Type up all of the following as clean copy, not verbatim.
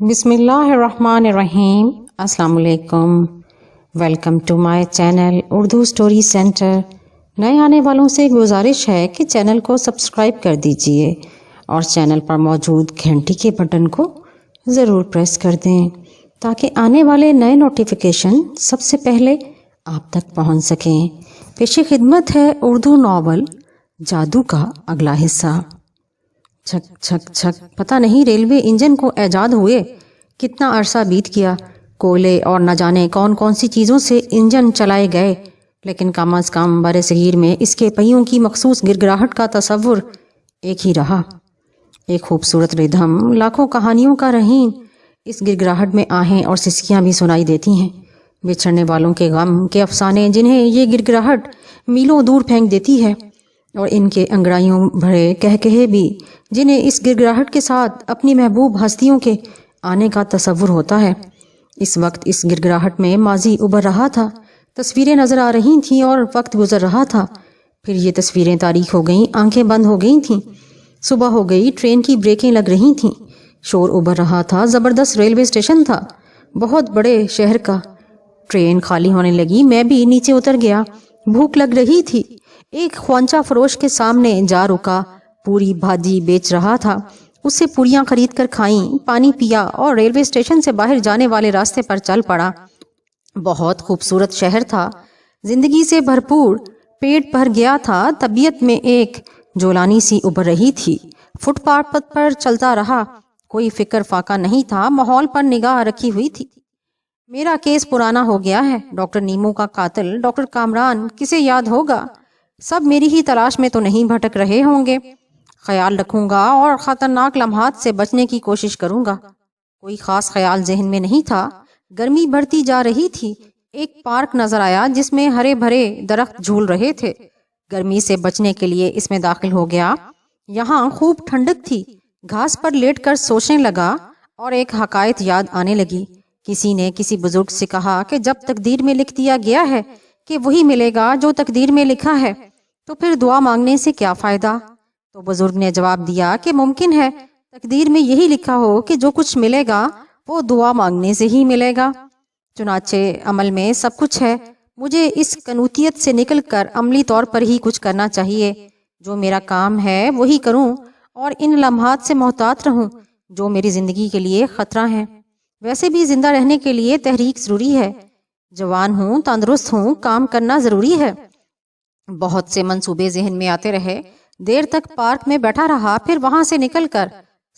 بسم اللہ الرحمن الرحیم۔ السلام علیکم، welcome to my channel Urdu story centre. نئے آنے والوں سے گزارش ہے کہ چینل کو سبسکرائب کر دیجئے اور چینل پر موجود گھنٹی کے بٹن کو ضرور پریس کر دیں تاکہ آنے والے نئے نوٹیفیکیشن سب سے پہلے آپ تک پہنچ سکیں۔ پیش خدمت ہے اردو ناول جادو کا اگلا حصہ۔ چھک چھک چھک، پتہ نہیں ریلوے انجن کو ایجاد ہوئے کتنا عرصہ بیت گیا، کوئلے اور نہ جانے کون کون سی چیزوں سے انجن چلائے گئے، لیکن کم از کم برِ صغیر میں اس کے پہیوں کی مخصوص گرگراہٹ کا تصور ایک ہی رہا، ایک خوبصورت ردھم، لاکھوں کہانیوں کا رہین۔ اس گرگراہٹ میں آہیں اور سسکیاں بھی سنائی دیتی ہیں، بچھڑنے والوں کے غم کے افسانے جنہیں یہ گرگراہٹ میلوں دور پھینک دیتی ہے، اور ان کے انگڑائیوں بھرے کہے بھی جنہیں اس گرگراہٹ کے ساتھ اپنی محبوب ہستیوں کے آنے کا تصور ہوتا ہے۔ اس وقت اس گرگراہٹ میں ماضی ابھر رہا تھا، تصویریں نظر آ رہی تھیں اور وقت گزر رہا تھا، پھر یہ تصویریں تاریک ہو گئیں، آنکھیں بند ہو گئی تھیں، صبح ہو گئی، ٹرین کی بریکیں لگ رہی تھیں، شور ابھر رہا تھا، زبردست ریلوے اسٹیشن تھا بہت بڑے شہر کا۔ ٹرین خالی ہونے لگی، میں بھی نیچے اتر گیا، بھوک لگ رہی تھی۔ ایک خوانچہ فروش کے سامنے جا رکا، پوری بھاجی بیچ رہا تھا، اس سے پوریاں خرید کر کھائیں، پانی پیا اور ریلوے اسٹیشن سے باہر جانے والے راستے پر چل پڑا۔ بہت خوبصورت شہر تھا، زندگی سے بھرپور، پیٹ بھر گیا تھا، طبیعت میں ایک جولانی سی ابھر رہی تھی۔ فٹ پاتھ پر چلتا رہا، کوئی فکر فاقہ نہیں تھا، ماحول پر نگاہ رکھی ہوئی تھی۔ میرا کیس پرانا ہو گیا ہے، ڈاکٹر نیمو کا قاتل ڈاکٹر کامران کسے یاد ہوگا؟ سب میری ہی تلاش میں تو نہیں بھٹک رہے ہوں گے؟ خیال رکھوں گا اور خطرناک لمحات سے بچنے کی کوشش کروں گا۔ کوئی خاص خیال ذہن میں نہیں تھا، گرمی بڑھتی جا رہی تھی۔ ایک پارک نظر آیا جس میں ہرے بھرے درخت جھول رہے تھے، گرمی سے بچنے کے لیے اس میں داخل ہو گیا۔ یہاں خوب ٹھنڈک تھی، گھاس پر لیٹ کر سوچنے لگا اور ایک حکایت یاد آنے لگی۔ کسی نے کسی بزرگ سے کہا کہ جب تقدیر میں لکھ دیا گیا ہے کہ وہی ملے گا جو تقدیر میں لکھا ہے، تو پھر دعا مانگنے سے کیا فائدہ؟ تو بزرگ نے جواب دیا کہ ممکن ہے تقدیر میں یہی لکھا ہو کہ جو کچھ ملے گا وہ دعا مانگنے سے ہی ملے گا۔ چنانچہ عمل میں سب کچھ ہے، مجھے اس کنوتیت سے نکل کر عملی طور پر ہی کچھ کرنا چاہیے۔ جو میرا کام ہے وہی کروں اور ان لمحات سے محتاط رہوں جو میری زندگی کے لیے خطرہ ہیں۔ ویسے بھی زندہ رہنے کے لیے تحریک ضروری ہے، جوان ہوں، تندرست ہوں، کام کرنا ضروری ہے۔ بہت سے منصوبے ذہن میں آتے رہے، دیر تک پارک میں بیٹھا رہا، پھر وہاں سے نکل کر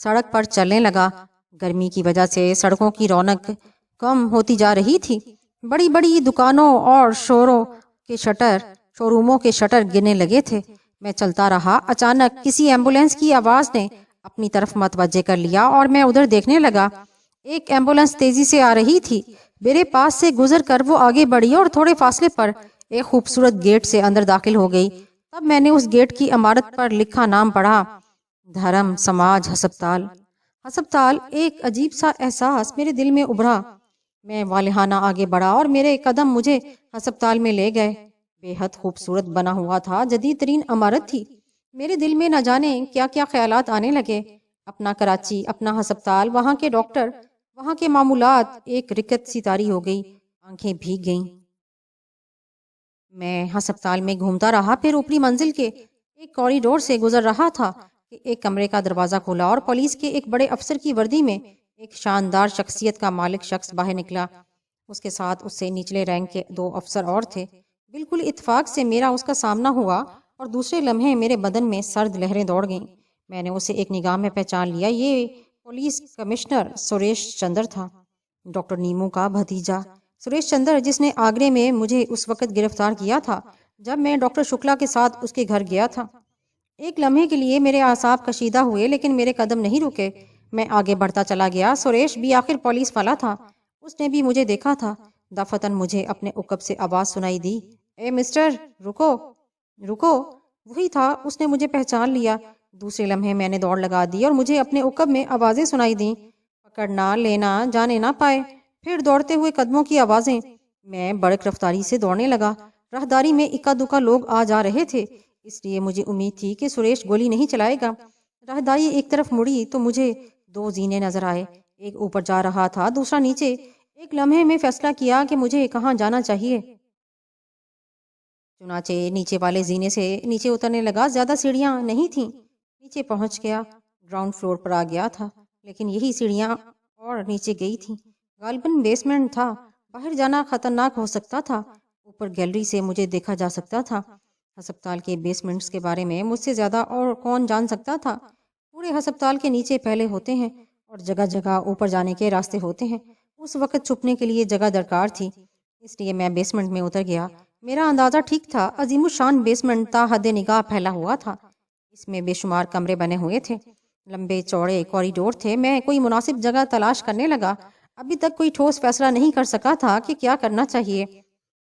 سڑک پر چلنے لگا۔ گرمی کی وجہ سے سڑکوں کی رونق کم ہوتی جا رہی تھی، بڑی بڑی دکانوں اور شوروموں کے شٹر گرنے لگے تھے۔ میں چلتا رہا، اچانک کسی ایمبولینس کی آواز نے اپنی طرف متوجہ کر لیا اور میں ادھر دیکھنے لگا۔ ایک ایمبولینس تیزی سے آ رہی تھی، میرے پاس سے گزر کر وہ آگے بڑھی اور تھوڑے فاصلے پر ایک خوبصورت گیٹ سے اندر داخل ہو گئی۔ تب میں نے اس گیٹ کی عمارت پر لکھا نام پڑھا، دھرم سماج ہسپتال۔ ہسپتال، ایک عجیب سا احساس میرے دل میں ابھرا۔ میں والہانہ آگے بڑھا اور میرے قدم مجھے ہسپتال میں لے گئے۔ بے حد خوبصورت بنا ہوا تھا، جدید ترین عمارت تھی۔ میرے دل میں نہ جانے کیا کیا خیالات آنے لگے، اپنا کراچی، اپنا ہسپتال، وہاں کے ڈاکٹر، وہاں کے معمولات۔ ایک رکت سی طاری ہو گئی، آنکھیں بھیگ گئیں۔ میں ہسپتال میں گھومتا رہا، پھر اوپری منزل کے ایک کوریڈور سے گزر رہا تھا کہ ایک کمرے کا دروازہ کھولا اور پولیس کے ایک بڑے افسر کی وردی میں ایک شاندار شخصیت کا مالک شخص باہر نکلا۔ اس کے ساتھ اس سے نچلے رینک کے 2 افسر اور تھے۔ بالکل اتفاق سے میرا اس کا سامنا ہوا اور دوسرے لمحے میرے بدن میں سرد لہریں دوڑ گئیں۔ میں نے اسے ایک نگاہ میں پہچان لیا، یہ پولیس کمشنر سریش چندر تھا، ڈاکٹر نیمو کا بھتیجا۔ سریش چندر، جس نے آگرے میں مجھے اس وقت گرفتار کیا تھا جب میں ڈاکٹر شکلا کے ساتھ اس کے گھر گیا تھا۔ ایک لمحے کے لیے میرے اعصاب کشیدہ ہوئے، لیکن میرے قدم نہیں رکے، میں آگے بڑھتا چلا گیا۔ سریش بھی آخر پولیس والا تھا، اس نے بھی مجھے دیکھا تھا۔ دفتن مجھے اپنے عقب سے آواز سنائی دی، اے مسٹر، رکو رکو۔ وہی تھا، اس نے مجھے پہچان لیا۔ دوسرے لمحے میں نے دوڑ لگا دی اور مجھے اپنے عقب میں آوازیں سنائی دیں، پکڑنا، لینا، جانے نہ پائے۔ پھر دوڑتے ہوئے قدموں کی آوازیں۔ میں بڑک رفتاری سے دوڑنے لگا۔ راہداری میں اکا دکا لوگ آ جا رہے تھے، اس لیے مجھے امید تھی کہ سریش گولی نہیں چلائے گا۔ راہداری ایک طرف مڑی تو مجھے 2 زینے نظر آئے، ایک اوپر جا رہا تھا، دوسرا نیچے۔ ایک لمحے میں فیصلہ کیا کہ مجھے کہاں جانا چاہیے۔ چنانچہ نیچے والے زینے سے نیچے اترنے لگا۔ زیادہ سیڑھیاں نہیں تھیں، نیچے پہنچ گیا، گراؤنڈ فلور پر آ گیا تھا، لیکن یہی سیڑھیاں اور نیچے گئی تھیں۔ غالباً بیسمنٹ تھا، باہر جانا خطرناک ہو سکتا تھا۔ اوپر گیلری سے مجھے دیکھا جا سکتا تھا۔ ہسپتال کے بیسمنٹس کے بارے میں مجھ سے زیادہ اور کون جان سکتا تھا؟ پورے ہسپتال کے نیچے پھیلے ہوتے ہیں اور جگہ جگہ اوپر جانے کے راستے ہوتے ہیں۔ اس وقت چھپنے کے لیے جگہ درکار تھی، اس لیے میں بیسمنٹ میں اتر گیا۔ میرا اندازہ ٹھیک تھا، عظیم الشان بیسمنٹ تا حد نگاہ پھیلا ہوا تھا۔ اس میں بے شمار کمرے بنے ہوئے تھے، لمبے چوڑے کوریڈور تھے۔ میں کوئی مناسب جگہ تلاش کرنے لگا۔ ابھی تک کوئی ٹھوس فیصلہ نہیں کر سکا تھا کہ کیا کرنا چاہیے۔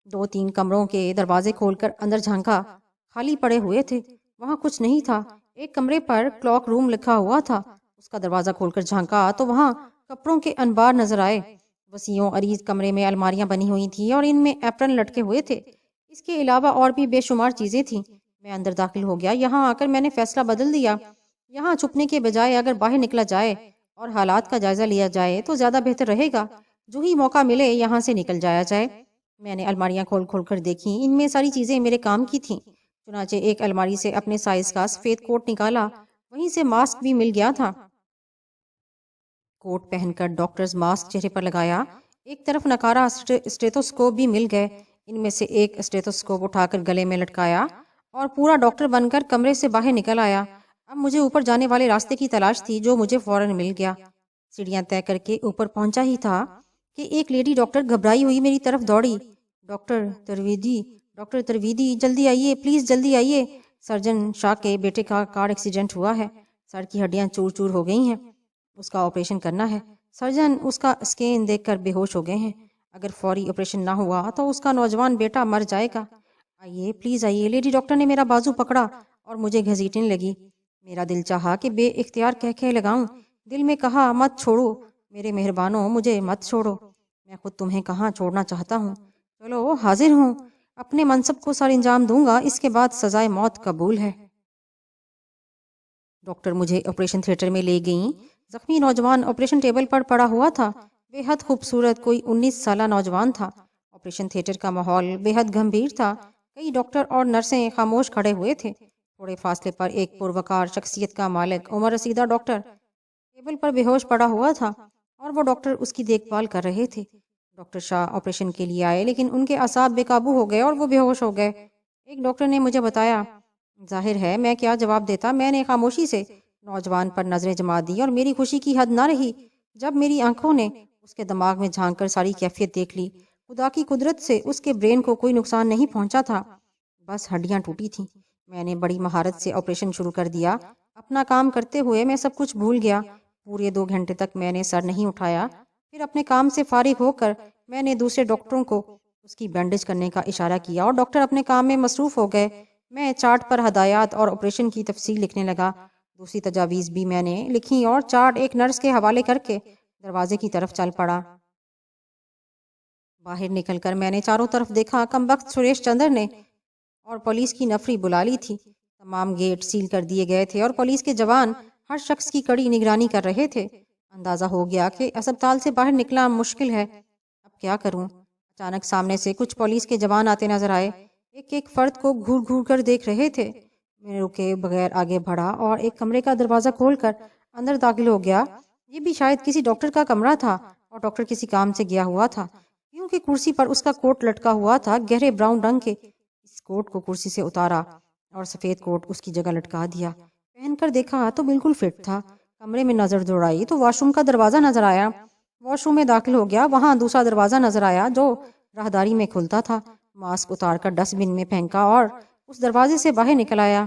2-3 کمروں کے دروازے کھول کر اندر جھانکا، خالی پڑے ہوئے تھے، وہاں کچھ نہیں تھا۔ ایک کمرے پر کلاک روم لکھا ہوا تھا، اس کا دروازہ کھول کر جھانکا تو وہاں کپڑوں کے انبار نظر آئے۔ وسیع و عریض کمرے میں الماریاں بنی ہوئی تھیں اور ان میں ایپرن لٹکے ہوئے تھے۔ اس کے علاوہ اور بھی بے شمار چیزیں تھیں۔ میں اندر داخل ہو گیا۔ یہاں آ کر میں نے فیصلہ بدل دیا۔ یہاں چھپنے کے بجائے اگر باہر نکلا جائے اور حالات کا جائزہ لیا جائے تو زیادہ بہتر رہے گا۔ جو ہی موقع ملے یہاں سے نکل جایا جائے۔ میں نے الماریاں کھول کھول کر دیکھیں، ان میں ساری چیزیں میرے کام کی تھیں۔ چنانچہ ایک الماری سے اپنے سائز کا سفید کوٹ نکالا، وہیں سے ماسک بھی مل گیا تھا۔ کوٹ پہن کر ڈاکٹرز ماسک چہرے پر لگایا۔ ایک طرف نکارا اسٹیتھوسکوپ بھی مل گئے، ان میں سے ایک اسٹیتھوسکوپ اٹھا کر گلے میں لٹکایا اور پورا ڈاکٹر بن کر کمرے سے باہر نکل آیا۔ اب مجھے اوپر جانے والے راستے کی تلاش تھی، جو مجھے فوراً مل گیا۔ سیڑھیاں طے کر کے اوپر پہنچا ہی تھا کہ ایک لیڈی ڈاکٹر گھبرائی ہوئی میری طرف دوڑی۔ ڈاکٹر ترویدی جلدی آئیے، پلیز جلدی آئیے، سرجن شاہ کے بیٹے کا کار ایکسیڈنٹ ہوا ہے، سر کی ہڈیاں چور چور ہو گئی ہیں، اس کا آپریشن کرنا ہے۔ سرجن اس کا اسکین دیکھ کر بے ہوش ہو گئے ہیں، اگر فوری آپریشن نہ ہوا تو اس کا نوجوان بیٹا مر جائے گا، آئیے پلیز آئیے۔ لیڈی ڈاکٹر نے میرا بازو پکڑا اور مجھے گھسیٹنے لگی۔ میرا دل چاہا کہ بے اختیار کہہ لگاؤں، دل میں کہا مت چھوڑو میرے مہربانوں، مجھے مت چھوڑو، میں خود تمہیں کہاں چھوڑنا چاہتا ہوں، چلو حاضر ہوں، اپنے منصب کو سر انجام دوں گا، اس کے بعد سزائے موت قبول ہے۔ ڈاکٹر مجھے آپریشن تھیٹر میں لے گئیں۔ زخمی نوجوان آپریشن ٹیبل پر پڑا ہوا تھا، بے حد خوبصورت، کوئی 19 سالہ نوجوان تھا۔ آپریشن تھیٹر کا ماحول بے حد گمبھیر تھا، کئی ڈاکٹر اور نرسیں خاموش کھڑے ہوئے تھے۔ تھوڑے فاصلے پر ایک پروقار شخصیت کا مالک عمر رسیدہ ڈاکٹر ٹیبل پر بے ہوش پڑا ہوا تھا اور وہ ڈاکٹر اس کی دیکھ بھال کر رہے تھے۔ ڈاکٹر شاہ آپریشن کے لیے آئے لیکن ان کے اعصاب بے قابو ہو گئے اور وہ بے ہوش ہو گئے۔ ایک ڈاکٹر نے مجھے بتایا۔ ظاہر ہے میں کیا جواب دیتا، میں نے خاموشی سے نوجوان پر نظریں جما دی اور میری خوشی کی حد نہ رہی جب میری آنکھوں نے اس کے دماغ میں جھانک کر ساری کیفیت دیکھ لی۔ خدا کی قدرت سے اس کے برین کو کوئی نقصان نہیں پہنچا تھا، بس ہڈیاں ٹوٹی تھیں۔ میں نے بڑی مہارت سے آپریشن شروع کر دیا۔ اپنا کام کرتے ہوئے میں سب کچھ بھول گیا۔ پورے 2 گھنٹے تک میں نے سر نہیں اٹھایا۔ پھر اپنے کام سے فارغ ہو کر میں نے دوسرے ڈاکٹروں کو اس کی بینڈیج کرنے کا اشارہ کیا اور ڈاکٹر اپنے کام میں مصروف ہو گئے۔ میں چارٹ پر ہدایات اور آپریشن کی تفصیل لکھنے لگا۔ دوسری تجاویز بھی میں نے لکھی اور چارٹ ایک نرس کے حوالے کر کے دروازے کی طرف چل پڑا۔ باہر نکل کر میں نے چاروں طرف دیکھا، کمبخت سریش چندر نے اور پولیس کی نفری بلا لی تھی۔ تمام گیٹ سیل کر دیے گئے تھے اور پولیس کے جوان ہر شخص کی کڑی نگرانی کر رہے تھے۔ اندازہ ہو گیا کہ اسپتال سے باہر نکلنا مشکل ہے، اب کیا کروں؟ اچانک سامنے سے کچھ پولیس کے جوان آتے نظر آئے، ایک ایک فرد کو گھور گھور کر دیکھ رہے تھے۔ میں رکے بغیر آگے بڑھا اور ایک کمرے کا دروازہ کھول کر اندر داخل ہو گیا۔ یہ بھی شاید کسی ڈاکٹر کا کمرہ تھا اور ڈاکٹر کسی کام سے گیا ہوا تھا، کیونکہ کرسی پر اس کا کوٹ لٹکا ہوا تھا، گہرے براؤن رنگ کے۔ اس کوٹ کو کرسی سے اتارا اور سفید کوٹ اس کی جگہ لٹکا دیا۔ پہن کر دیکھا تو بالکل فٹ تھا۔ کمرے میں نظر دوڑائی تو واش روم کا دروازہ نظر آیا۔ واش روم میں داخل ہو گیا، وہاں دوسرا دروازہ نظر آیا جو راہداری میں کھلتا تھا۔ ماسک اتار کر ڈسٹ بن میں پھینکا اور اس دروازے سے باہر نکل آیا۔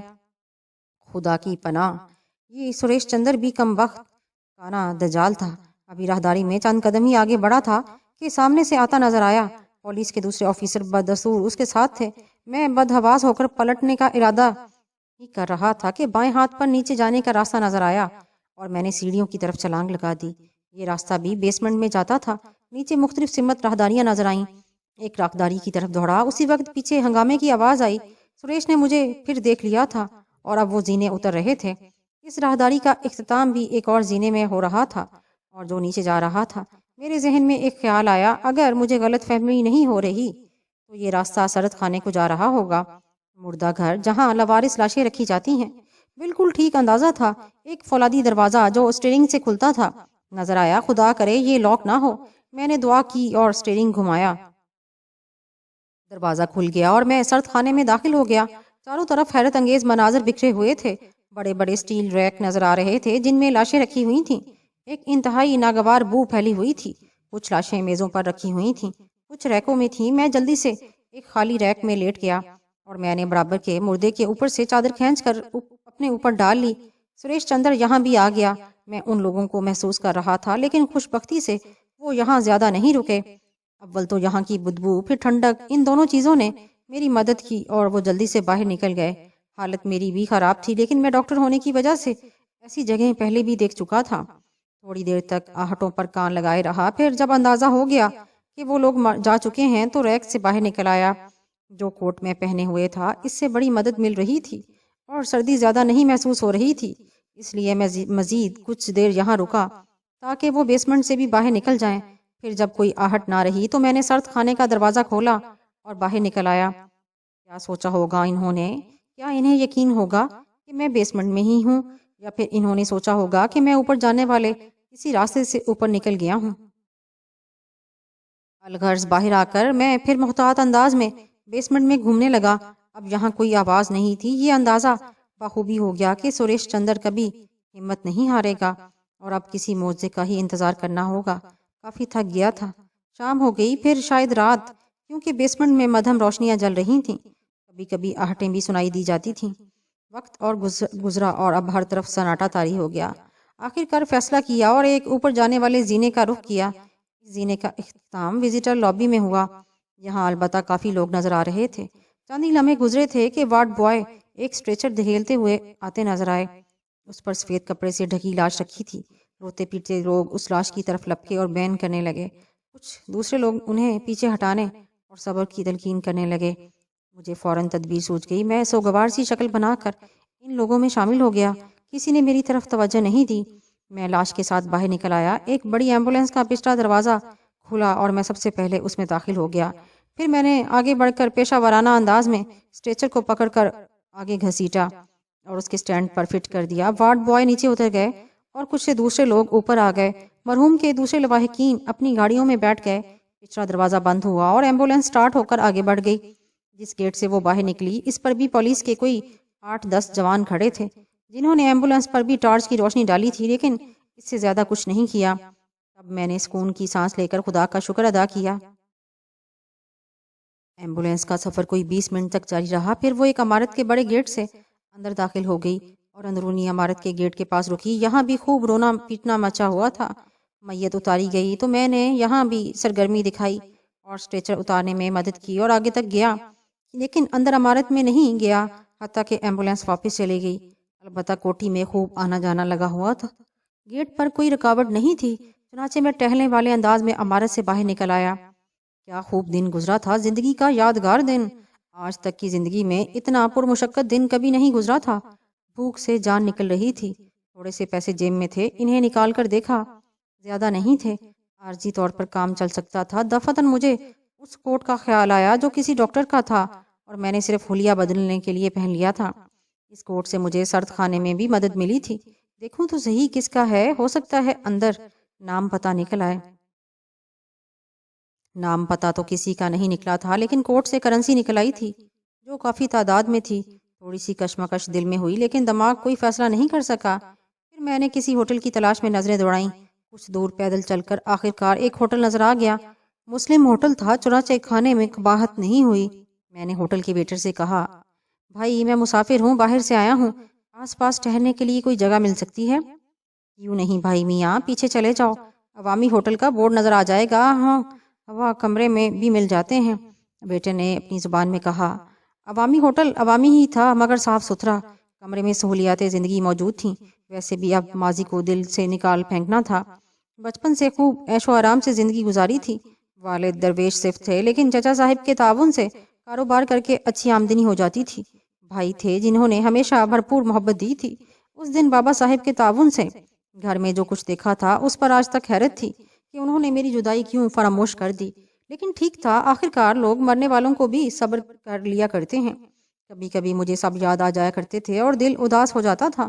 خدا کی پناہ، یہ سریش چندر بھی کم وقت کانا دجال تھا۔ ابھی راہداری میں چند قدم ہی آگے بڑھا تھا کہ سامنے سے آتا نظر آیا۔ پولیس کے دوسرے آفیسر بدستور اس کے ساتھ تھے۔ میں بدحواس ہو کر پلٹنے کا ارادہ ہی کر رہا تھا کہ بائیں ہاتھ پر نیچے جانے کا راستہ نظر آیا اور میں نے سیڑھیوں کی طرف چھلانگ لگا دی۔ یہ راستہ بھی بیسمنٹ میں جاتا تھا۔ نیچے مختلف سمت راہداریاں نظر آئیں۔ ایک راہداری کی طرف دوڑا، اسی وقت پیچھے ہنگامے کی آواز آئی۔ سریش نے مجھے پھر دیکھ لیا تھا اور اب وہ زینے اتر رہے تھے۔ اس راہداری کا اختتام بھی ایک اور زینے میں ہو رہا تھا۔ اور جو نیچے جا رہا تھا۔ میرے ذہن میں ایک خیال آیا، اگر مجھے غلط فہمی نہیں ہو رہی تو یہ راستہ سرد خانے کو جا رہا ہوگا، مردہ گھر جہاں لوارث لاشیں رکھی جاتی ہیں۔ بالکل ٹھیک اندازہ تھا۔ ایک فولادی دروازہ جو اسٹیئرنگ سے کھلتا تھا نظر آیا۔ خدا کرے یہ لاک نہ ہو، میں نے دعا کی اور اسٹیئرنگ گھمایا۔ دروازہ کھل گیا اور میں سرد خانے میں داخل ہو گیا۔ چاروں طرف حیرت انگیز مناظر بکھرے ہوئے تھے۔ بڑے بڑے سٹیل ریک نظر آ رہے تھے جن میں لاشیں رکھی ہوئی تھیں۔ ایک انتہائی ناگوار بو پھیلی ہوئی تھی۔ کچھ لاشیں میزوں پر رکھی ہوئی تھیں، کچھ ریکوں میں تھیں۔ میں جلدی سے ایک خالی ریک میں لیٹ گیا اور میں نے برابر کے مردے کے اوپر سے چادر کھینچ کر اپنے اوپر ڈال لی۔ سریش چندر یہاں بھی آ گیا۔ میں ان لوگوں کو محسوس کر رہا تھا، لیکن خوش بختی سے وہ یہاں زیادہ نہیں رکے۔ اول تو یہاں کی بدبو، پھر ٹھنڈک، ان دونوں چیزوں نے میری مدد کی اور وہ جلدی سے باہر نکل گئے۔ حالت میری بھی خراب تھی، لیکن میں ڈاکٹر ہونے کی وجہ سے ایسی جگہیں پہلے بھی دیکھ چکا تھا۔ تھوڑی دیر تک آہٹوں پر کان لگائے رہا، پھر جب اندازہ ہو گیا کہ وہ لوگ جا چکے ہیں تو ریک سے باہر نکل آیا۔ جو کوٹ میں پہنے ہوئے تھا اس سے بڑی مدد مل رہی تھی اور سردی زیادہ نہیں محسوس ہو رہی تھی، اس لیے میں مزید کچھ دیر یہاں رکا تاکہ وہ بیسمنٹ سے بھی باہر نکل جائیں۔ پھر جب کوئی آہٹ نہ رہی تو میں نے سرد خانے کا دروازہ کھولا اور باہر نکل آیا۔ کیا سوچا ہوگا انہوں نے؟ کیا انہیں یقین ہوگا کہ میں بیسمنٹ میں ہی ہوں، یا پھر انہوں نے سوچا ہوگا کہ میں اوپر جانے والے کسی راستے سے اوپر نکل گیا ہوں؟ الغرض باہر آ کر میں پھر محتاط انداز میں بیسمنٹ میں گھومنے لگا۔ اب یہاں کوئی آواز نہیں تھی۔ یہ اندازہ بخوبی ہو گیا کہ سریش چندر کبھی ہمت نہیں ہارے گا اور اب کسی معجزے کا ہی انتظار کرنا ہوگا۔ کافی تھک گیا تھا۔ شام ہو گئی، پھر شاید رات، کیونکہ بیسمنٹ میں مدھم روشنیاں جل رہی تھیں۔ کبھی کبھی آہٹیں بھی سنائی دی جاتی تھیں۔ وقت اور گزرا اور اب ہر طرف سناٹا طاری ہو گیا۔ آخر کار فیصلہ کیا اور ایک اوپر جانے والے زینے کا رخ کیا۔ زینے کا اختتام وزیٹر لابی میں ہوا۔ یہاں البتہ کافی لوگ نظر آ رہے تھے۔ چند ہی لمحے گزرے تھے کہ وارڈ بوائے ایک اسٹریچر دھکیلتے ہوئے آتے نظر آئے۔ اس پر سفید کپڑے سے ڈھکی لاش رکھی تھی۔ روتے پیٹتے لوگ اس لاش کی طرف لپکے اور بین کرنے لگے۔ کچھ دوسرے لوگ انہیں پیچھے ہٹانے اور صبر کی تلقین کرنے لگے۔ مجھے فوراً تدبیر سوچ گئی۔ میں سوگوار سی شکل بنا کر ان لوگوں میں شامل ہو گیا۔ کسی نے میری طرف توجہ نہیں دی۔ میں لاش کے ساتھ باہر نکل آیا۔ ایک بڑی ایمبولینس کا پچھلا دروازہ کھلا اور میں سب سے پہلے اس میں داخل ہو گیا۔ پھر میں نے آگے بڑھ کر پیشہ ورانہ انداز میں اسٹریچر کو پکڑ کر آگے گھسیٹا اور اس کے سٹینڈ پر فٹ کر دیا۔ وارڈ بوائے نیچے اتر گئے اور کچھ سے دوسرے لوگ اوپر آ گئے۔ مرحوم کے دوسرے لواحقین اپنی گاڑیوں میں بیٹھ گئے۔ پچھلا دروازہ بند ہوا اور ایمبولینس سٹارٹ ہو کر آگے بڑھ گئی۔ جس گیٹ سے وہ باہر نکلی اس پر بھی پولیس کے کوئی 8-10 جوان کھڑے تھے، جنہوں نے ایمبولینس پر بھی ٹارچ کی روشنی ڈالی تھی، لیکن اس سے زیادہ کچھ نہیں کیا۔ اب میں نے سکون کی سانس لے کر خدا کا شکر ادا کیا۔ ایمبولینس کا سفر کوئی 20 منٹ تک جاری رہا، پھر وہ ایک عمارت کے بڑے گیٹ سے اندر داخل ہو گئی اور اندرونی عمارت کے گیٹ کے پاس رکی۔ یہاں بھی خوب رونا پیٹنا مچا ہوا تھا۔ میت اتاری گئی تو میں نے یہاں بھی سرگرمی دکھائی اور اسٹریچر اتارنے میں مدد کی اور آگے تک گیا، لیکن اندر عمارت میں نہیں گیا حتیٰ کہ ایمبولینس واپس چلی گئی۔ البتہ کوٹھی میں خوب آنا جانا لگا ہوا تھا۔ گیٹ پر کوئی رکاوٹ نہیں تھی، چنانچہ میں ٹہلنے والے انداز میں عمارت سے باہر نکل آیا۔ کیا خوب دن گزرا تھا، زندگی کا یادگار دن۔ آج تک کی زندگی میں اتنا پرمشقت دن کبھی نہیں گزرا تھا۔ بھوک سے جان نکل رہی تھی۔ تھوڑے سے پیسے جیب میں تھے، انہیں نکال کر دیکھا، زیادہ نہیں تھے، عارضی طور پر کام چل سکتا تھا۔ دفعتاً مجھے اس کوٹ کا خیال آیا جو کسی ڈاکٹر کا تھا اور میں نے صرف حلیہ بدلنے کے لیے پہن لیا تھا۔ اس کوٹ سے مجھے سرد خانے میں بھی مدد ملی تھی۔ دیکھوں تو صحیح کس کا ہے، ہو سکتا ہے اندر نام پتہ نکل آئے۔ نام پتہ تو کسی کا نہیں نکلا تھا، لیکن کوٹ سے کرنسی نکل آئی تھی جو کافی تعداد میں تھی۔ تھوڑی سی کشمکش دل میں ہوئی، لیکن دماغ کوئی فیصلہ نہیں کر سکا۔ پھر میں نے کسی ہوٹل کی تلاش میں نظریں دوڑائیں۔ کچھ دور پیدل چل کر آخر کار ایک ہوٹل نظر آ گیا۔ مسلم ہوٹل تھا، چنانچہ کھانے میں قباحت نہیں ہوئی۔ میں نے ہوٹل کے ویٹر سے کہا، بھائی میں مسافر ہوں، باہر سے آیا ہوں، آس پاس ٹہلنے کے لیے کوئی جگہ مل سکتی ہے؟ یوں نہیں بھائی میاں، پیچھے چلے جاؤ، عوامی ہوٹل کا بورڈ نظر آ جائے گا، ہاں ہوا کمرے میں بھی مل جاتے ہیں۔ بیٹے نے اپنی زبان میں کہا۔ عوامی ہوٹل عوامی ہی تھا، مگر صاف ستھرا۔ کمرے میں سہولیات زندگی موجود تھیں۔ ویسے بھی اب ماضی کو دل سے نکال پھینکنا تھا۔ بچپن سے خوب عیش و آرام سے زندگی گزاری تھی۔ والد درویش صرف تھے، لیکن چچا صاحب کے تعاون سے کاروبار کر کے اچھی آمدنی ہو جاتی تھی۔ بھائی تھے جنہوں نے ہمیشہ بھرپور محبت دی تھی۔ اس دن بابا صاحب کے تعاون سے گھر میں جو کچھ دیکھا تھا اس پر آج تک حیرت تھی کہ انہوں نے میری جدائی کیوں فراموش کر دی، لیکن ٹھیک تھا، آخرکار لوگ مرنے والوں کو بھی صبر کر لیا کرتے ہیں۔ کبھی کبھی مجھے سب یاد آ جایا کرتے تھے اور دل اداس ہو جاتا تھا۔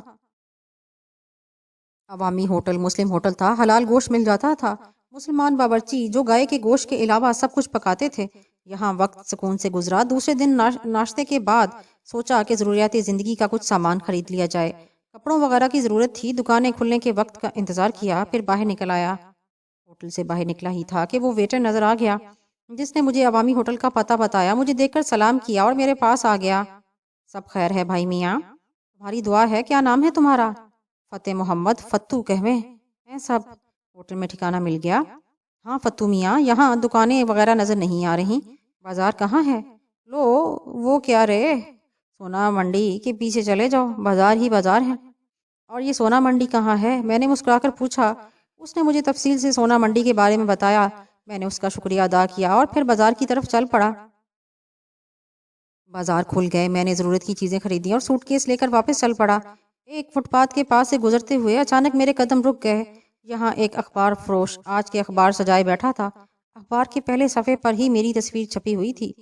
عوامی ہوٹل مسلم ہوٹل تھا، حلال گوشت مل جاتا تھا، مسلمان باورچی جو گائے کے گوشت کے علاوہ سب کچھ پکاتے تھے۔ یہاں وقت سکون سے گزرا۔ دوسرے دن ناشتے کے بعد سوچا کہ ضروریات زندگی کا کچھ سامان خرید لیا جائے۔ کپڑوں وغیرہ کی ضرورت تھی۔ دکانیں کھلنے کے وقت کا انتظار کیا، پھر باہر نکل آیا۔ ہوٹل سے باہر نکلا ہی تھا کہ وہ ویٹر نظر آ گیا جس نے مجھے عوامی ہوٹل کا پتہ بتایا۔ مجھے دیکھ کر سلام کیا اور میرے پاس آ گیا۔ سب خیر ہے بھائی میاں؟ تمہاری دعا ہے، کیا نام ہے تمہارا؟ فتح محمد، فتو کہویں ہیں سب۔ ہوٹل میں ٹھکانہ مل گیا۔ ہاں فتو میاں، یہاں دکانیں وغیرہ نظر نہیں آ رہی۔ بازار کہاں ہے؟ لو وہ کیا رے، سونا منڈی کے پیچھے چلے جاؤ، بازار ہی بازار ہے۔ اور یہ سونا منڈی کہاں ہے؟ میں نے مسکرا کر پوچھا۔ اس نے مجھے تفصیل سے سونا منڈی کے بارے میں بتایا۔ میں نے اس کا شکریہ ادا کیا اور پھر بازار کی طرف چل پڑا۔ بازار کھل گئے، میں نے ضرورت کی چیزیں خریدی اور سوٹ کیس لے کر واپس چل پڑا۔ ایک فٹ پاتھ کے پاس سے گزرتے ہوئے اچانک میرے قدم رک گئے۔ یہاں ایک اخبار فروش آج کے اخبار سجائے بیٹھا تھا۔ اخبار کے پہلے صفحے پر ہی میری تصویر چھپی ہوئی تھی۔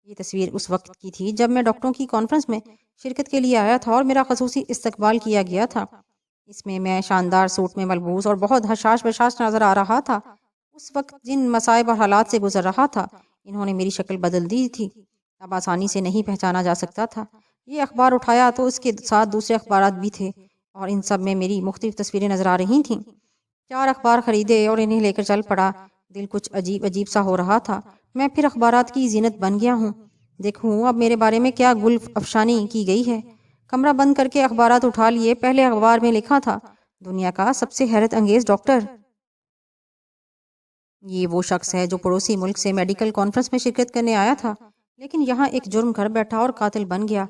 یہ تصویر اس وقت کی تھی جب میں ڈاکٹروں کی کانفرنس میں شرکت کے لیے آیا تھا اور میرا خصوصی استقبال کیا گیا تھا۔ اس میں شاندار سوٹ میں ملبوس اور بہت حشاش بشاش نظر آ رہا تھا۔ اس وقت جن مصائب اور حالات سے گزر رہا تھا انہوں نے میری شکل بدل دی تھی، اب آسانی سے نہیں پہچانا جا سکتا تھا۔ یہ اخبار اٹھایا تو اس کے ساتھ دوسرے اخبارات بھی تھے اور ان سب میں میری مختلف تصویریں نظر آ رہی تھیں۔ 4 اخبار خریدے اور انہیں لے کر چل پڑا۔ دل کچھ عجیب عجیب سا ہو رہا تھا۔ میں پھر اخبارات کی زینت بن گیا ہوں۔ دیکھوں اب میرے بارے میں کیا گل افشانی کی گئی ہے۔ کمرہ بند کر کے اخبارات اٹھا لیے۔ پہلے اخبار میں لکھا تھا، دنیا کا سب سے حیرت انگیز ڈاکٹر۔ یہ وہ شخص ہے جو پڑوسی ملک سے میڈیکل کانفرنس میں شرکت کرنے آیا تھا، لیکن یہاں ایک جرم کر بیٹھا اور قاتل بن گیا۔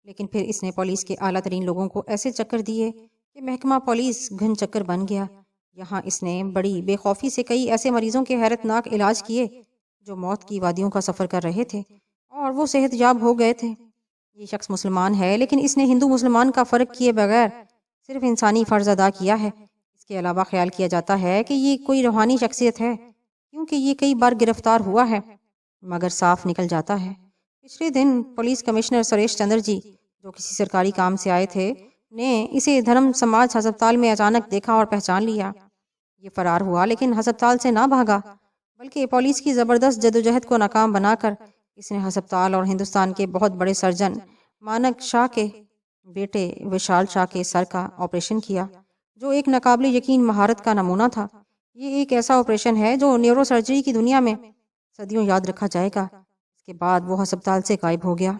لیکن پھر اس نے پولیس کے اعلیٰ ترین لوگوں کو ایسے چکر دیے کہ محکمہ پولیس گھن چکر بن گیا۔ یہاں اس نے بڑی بے خوفی سے کئی ایسے مریضوں کے حیرت ناک علاج کیے جو موت کی وادیوں کا سفر کر رہے تھے اور وہ صحت یاب ہو گئے تھے۔ یہ شخص مسلمان ہے، لیکن اس نے ہندو مسلمان کا فرق کیے بغیر صرف انسانی فرض ادا کیا ہے۔ اس کے علاوہ خیال کیا جاتا ہے کہ یہ کوئی روحانی شخصیت ہے، کیونکہ یہ کئی بار گرفتار ہوا ہے مگر صاف نکل جاتا ہے۔ پچھلے دن پولیس کمشنر سریش چندر جی جو کسی سرکاری کام سے آئے تھے نے اسے دھرم سماج ہسپتال میں اچانک دیکھا اور پہچان لیا۔ یہ فرار ہوا لیکن ہسپتال سے نہ بھاگا، بلکہ پولیس کی زبردست جدوجہد کو ناکام بنا کر اس نے ہسپتال اور ہندوستان کے بہت بڑے سرجن مانک شاہ کے بیٹے وشال شاہ کے سر کا آپریشن کیا، جو ایک ناقابل یقین مہارت کا نمونہ تھا۔ یہ ایک ایسا آپریشن ہے جو نیورو سرجری کی دنیا میں صدیوں یاد رکھا جائے گا۔ اس کے بعد وہ ہسپتال سے غائب ہو گیا۔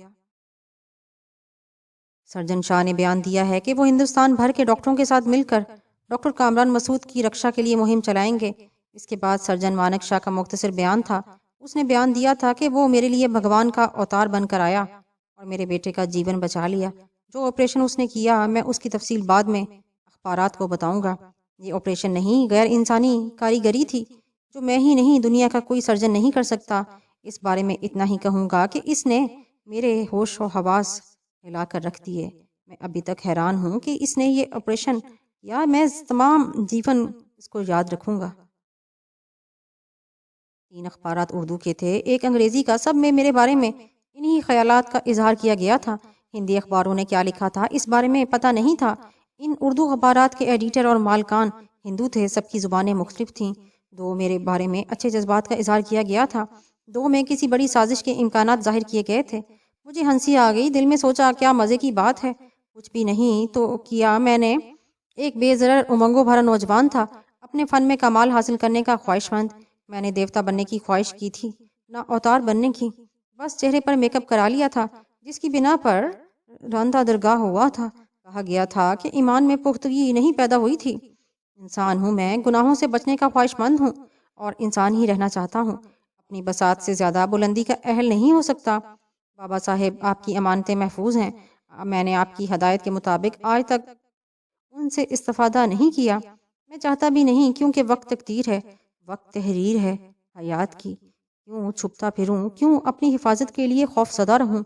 سرجن شاہ نے بیان دیا ہے کہ وہ ہندوستان بھر کے ڈاکٹروں کے ساتھ مل کر ڈاکٹر کامران مسعود کی رکشا کے لیے مہم چلائیں گے۔ اس کے بعد سرجن مانک شاہ کا مختصر بیان تھا۔ اس نے بیان دیا تھا کہ وہ میرے لیے بھگوان کا اوتار بن کر آیا اور میرے بیٹے کا جیون بچا لیا۔ جو آپریشن اس نے کیا میں اس کی تفصیل بعد میں اخبارات کو بتاؤں گا۔ یہ آپریشن نہیں، غیر انسانی کاریگری تھی جو میں ہی نہیں دنیا کا کوئی سرجن نہیں کر سکتا۔ اس بارے میں اتنا ہی کہوں گا کہ اس نے میرے ہوش و حواس ہلا کر رکھ دیے۔ میں ابھی تک حیران ہوں کہ اس نے یہ آپریشن کیا۔ میں تمام جیون اس کو یاد رکھوں گا۔ 3 اخبارات اردو کے تھے، ایک انگریزی کا۔ سب میں میرے بارے میں انہی خیالات کا اظہار کیا گیا تھا۔ ہندی اخباروں نے کیا لکھا تھا اس بارے میں پتہ نہیں تھا۔ ان اردو اخبارات کے ایڈیٹر اور مالکان ہندو تھے، سب کی زبانیں مختلف تھیں۔ 2 میرے بارے میں اچھے جذبات کا اظہار کیا گیا تھا، 2 میں کسی بڑی سازش کے امکانات ظاہر کیے گئے تھے۔ مجھے ہنسی آ گئی، دل میں سوچا کیا مزے کی بات ہے، کچھ بھی نہیں تو کیا۔ میں نے ایک بے ضرر امنگوں بھرا نوجوان تھا، اپنے فن میں کمال حاصل کرنے کا خواہش مند۔ میں نے دیوتا بننے کی خواہش کی تھی، نہ اوتار بننے کی۔ بس چہرے پر میک اپ کرا لیا تھا جس کی بنا پر راندہ درگاہ ہوا تھا۔ کہا گیا تھا کہ ایمان میں پختگی نہیں پیدا ہوئی تھی۔ انسان ہوں میں، گناہوں سے بچنے کا خواہش مند ہوں اور انسان ہی رہنا چاہتا ہوں۔ اپنی بساط سے زیادہ بلندی کا اہل نہیں ہو سکتا۔ بابا صاحب آپ کی امانتیں محفوظ ہیں۔ میں نے آپ کی ہدایت کے مطابق آج تک ان سے استفادہ نہیں کیا۔ میں چاہتا بھی نہیں، کیونکہ وقت تقدیر ہے، وقت تحریر ہے حیات کی۔ کیوں چھپتا پھروں، کیوں اپنی حفاظت کے لیے خوف زدہ رہوں۔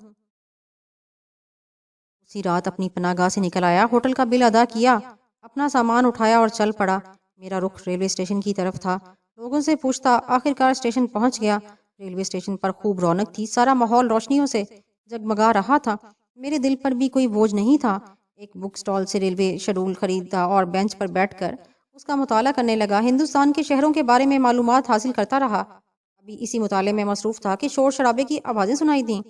اسی رات اپنی پناہ گاہ سے نکل آیا، ہوٹل کا بل ادا کیا اپنا سامان اٹھایا اور چل پڑا۔ میرا رخ ریلوے اسٹیشن کی طرف تھا۔ لوگوں سے پوچھتا آخر کار اسٹیشن پہنچ گیا۔ ریلوے اسٹیشن پر خوب رونق تھی، سارا ماحول روشنیوں سے جگمگا رہا تھا۔ میرے دل پر بھی کوئی بوجھ نہیں تھا۔ ایک بک سٹال سے ریلوے شیڈول خریدا اور بینچ پر بیٹھ کر اس کا مطالعہ کرنے لگا۔ ہندوستان کے شہروں کے بارے میں معلومات حاصل کرتا رہا۔ ابھی اسی مطالعے میں مصروف تھا کہ شور شرابے کی آوازیں سنائی دیں۔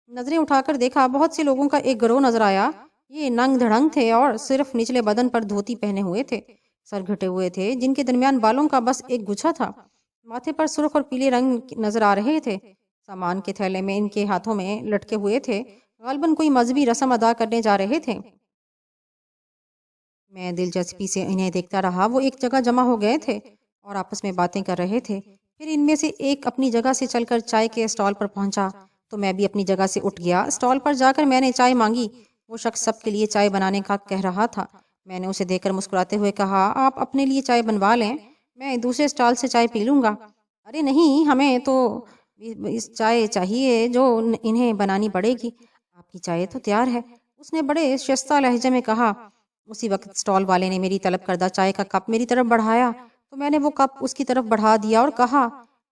نظریں اٹھا کر دیکھا، بہت سے لوگوں کا ایک گروہ نظر آیا۔ یہ ننگ دھڑنگ تھے اور صرف نچلے بدن پر دھوتی پہنے ہوئے تھے، سر گھٹے ہوئے تھے، جن کے درمیان بالوں کا بس ایک گچھا تھا۔ ماتھے پر سرخ اور پیلے رنگ نظر آ رہے تھے۔ سامان کے تھیلے میں ان کے ہاتھوں میں لٹکے ہوئے تھے، غالباً کوئی مذہبی رسم ادا کرنے جا رہے تھے۔ میں دلچسپی سے انہیں دیکھتا رہا۔ وہ ایک جگہ جمع ہو گئے تھے اور آپس میں باتیں کر رہے تھے۔ پھر ان میں سے ایک اپنی جگہ سے چل کر چائے کے اسٹال پر پہنچا تو میں بھی اپنی جگہ سے اٹھ گیا۔ اسٹال پر جا کر میں نے چائے مانگی۔ وہ شخص سب کے لیے چائے بنانے کا کہہ رہا تھا۔ میں نے اسے دیکھ کر مسکراتے ہوئے کہا، آپ اپنے لیے چائے بنوا لیں، میں دوسرے اسٹال سے چائے پی لوں گا۔ ارے نہیں، ہمیں تو اس چائے چاہیے جو انہیں بنانی پڑے گی۔ آپ کی چائے تو تیار ہے، اس نے بڑے شائستہ لہجے میں کہا۔ اسی وقت اسٹال والے نے میری طلب کردہ چائے کا کپ میری طرف بڑھایا تو میں نے وہ کپ اس کی طرف بڑھا دیا اور کہا،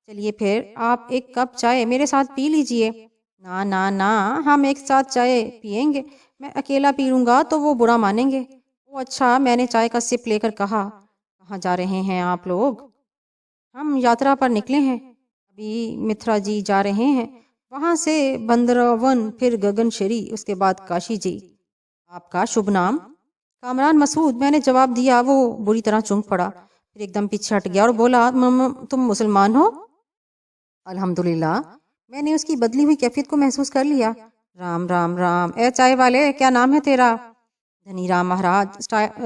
چلیے پھر آپ ایک کپ چائے میرے ساتھ پی لیجئے۔ نا نا نا، ہم ایک ساتھ چائے پیئیں گے، میں اکیلا پی لوں گا تو وہ برا مانیں گے۔ وہ اچھا، میں نے چائے کا سپ لے کر کہا، کہاں جا رہے ہیں آپ لوگ؟ ہم یاترا پر نکلے ہیں، ابھی متھرا جی جا رہے ہیں، وہاں سے بندرون، پھر گگن شری، اس کے بعد کاشی جی۔ آپ کا شبھ نام؟ کامران مسعود، میں نے جواب دیا۔ وہ بری طرح چونک پڑا، پھر ایک دم پیچھے ہٹ گیا اور بولا، تم مسلمان ہو؟ الحمدللہ۔ میں نے اس کی بدلی ہوئی کیفیت کو محسوس کر لیا۔ رام رام رام، اے چائے والے، کیا نام ہے تیرا؟ دھنی رام مہاراج۔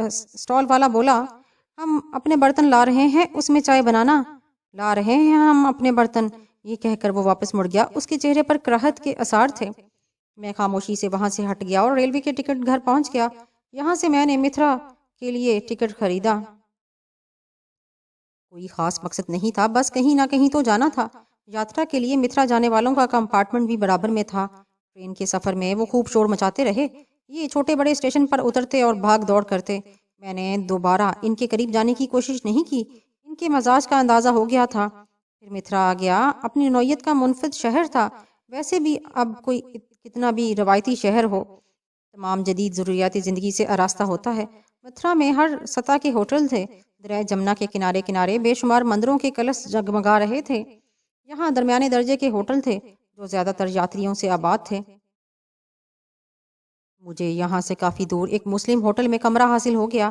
اسٹال والا بولا، ہم اپنے برتن لا رہے ہیں، اس میں چائے بنانا۔ لا رہے ہیں ہم اپنے برتن، یہ کہہ کر وہ واپس مڑ گیا۔ اس کے چہرے پر کراہت کے آثار تھے۔ میں خاموشی سے وہاں سے ہٹ گیا اور ریلوے کے ٹکٹ گھر پہنچ گیا۔ یہاں سے میں نے متھرا کے لیے ٹکٹ خریدا۔ کوئی خاص مقصد نہیں تھا، بس کہیں نہ کہیں تو جانا تھا۔ یاترا کے لیے متھرا جانے والوں کا کمپارٹمنٹ بھی برابر میں تھا۔ ٹرین کے سفر میں وہ خوب شور مچاتے رہے۔ یہ چھوٹے بڑے اسٹیشن پر اترتے اور بھاگ دوڑ کرتے۔ میں نے دوبارہ ان کے قریب جانے کی کوشش نہیں کی، ان کے مزاج کا اندازہ ہو گیا تھا۔ پھر متھرا آ گیا، اپنی نوعیت کا منفرد شہر تھا۔ ویسے بھی اب کوئی کتنا بھی روایتی شہر ہو، تمام جدید ضروریات زندگی سے آراستہ ہوتا ہے۔ متھرا میں ہر سطح کے ہوٹل تھے۔ دریا جمنا کے کنارے کنارے بے شمار مندروں کے کلش جگمگا رہے تھے۔ یہاں درمیانے درجے کے ہوٹل تھے جو زیادہ تر یاتریوں سے آباد تھے۔ مجھے یہاں سے کافی دور ایک مسلم ہوٹل میں کمرہ حاصل ہو گیا۔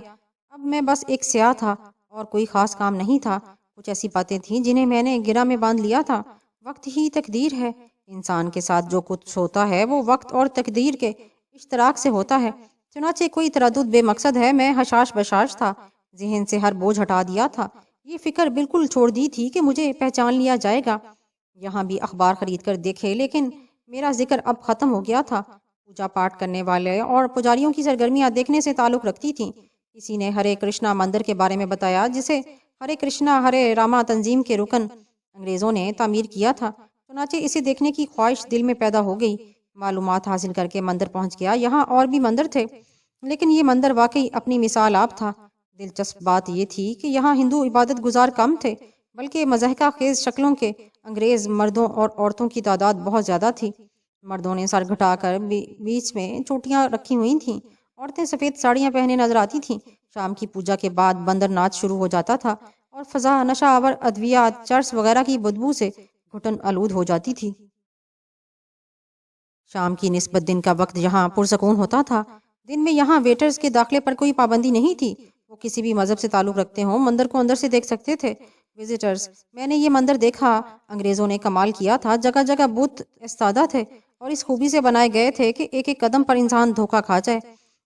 اب میں بس ایک سیاح تھا اور کوئی خاص کام نہیں تھا۔ کچھ ایسی باتیں تھیں جنہیں میں نے گرہ میں باندھ لیا تھا۔ وقت ہی تقدیر ہے۔ انسان کے ساتھ جو کچھ ہوتا ہے وہ وقت اور تقدیر کے اشتراک سے ہوتا ہے۔ چنانچہ کوئی تردد بے مقصد ہے۔ میں حشاش بشاش تھا، ذہن سے ہر بوجھ ہٹا دیا تھا۔ یہ فکر بالکل چھوڑ دی تھی کہ مجھے پہچان لیا جائے گا۔ یہاں بھی اخبار خرید کر دیکھے، لیکن میرا ذکر اب ختم ہو گیا تھا۔ پوجا پاٹ کرنے والے اور پجاریوں کی سرگرمیاں دیکھنے سے تعلق رکھتی تھیں۔ کسی نے ہرے کرشنا مندر کے بارے میں بتایا، جسے ہرے کرشنا ہرے راما تنظیم کے رکن انگریزوں نے تعمیر کیا تھا۔ چنانچہ اسے دیکھنے کی خواہش دل میں پیدا ہو گئی۔ معلومات حاصل کر کے مندر پہنچ گیا۔ یہاں اور بھی مندر تھے، لیکن یہ مندر واقعی اپنی مثال آپ تھا۔ دلچسپ بات یہ تھی کہ یہاں ہندو عبادت گزار کم تھے، بلکہ مضحکہ خیز شکلوں کے انگریز مردوں اور عورتوں کی تعداد بہت زیادہ تھی۔ مردوں نے سر گھٹا کر بیچ میں چوٹیاں رکھی ہوئی تھیں، عورتیں سفید ساڑیاں پہنے نظر آتی تھیں۔ شام کی پوجا کے بعد بندر ناچ شروع ہو جاتا تھا اور فضا نشہ آور ادویات، چرس وغیرہ کی بدبو سے گھٹن آلود ہو جاتی تھی۔ شام کی نسبت دن کا وقت یہاں پرسکون ہوتا تھا۔ دن میں یہاں ویٹرز کے داخلے پر کوئی پابندی نہیں تھی۔ وہ کسی بھی مذہب سے تعلق رکھتے ہوں، مندر کو اندر سے دیکھ سکتے تھے۔ وزٹرز، میں نے یہ مندر دیکھا۔ انگریزوں نے کمال کیا تھا۔ جگہ جگہ بت استادہ تھے اور اس خوبی سے بنائے گئے تھے کہ ایک ایک قدم پر انسان دھوکہ کھا جائے۔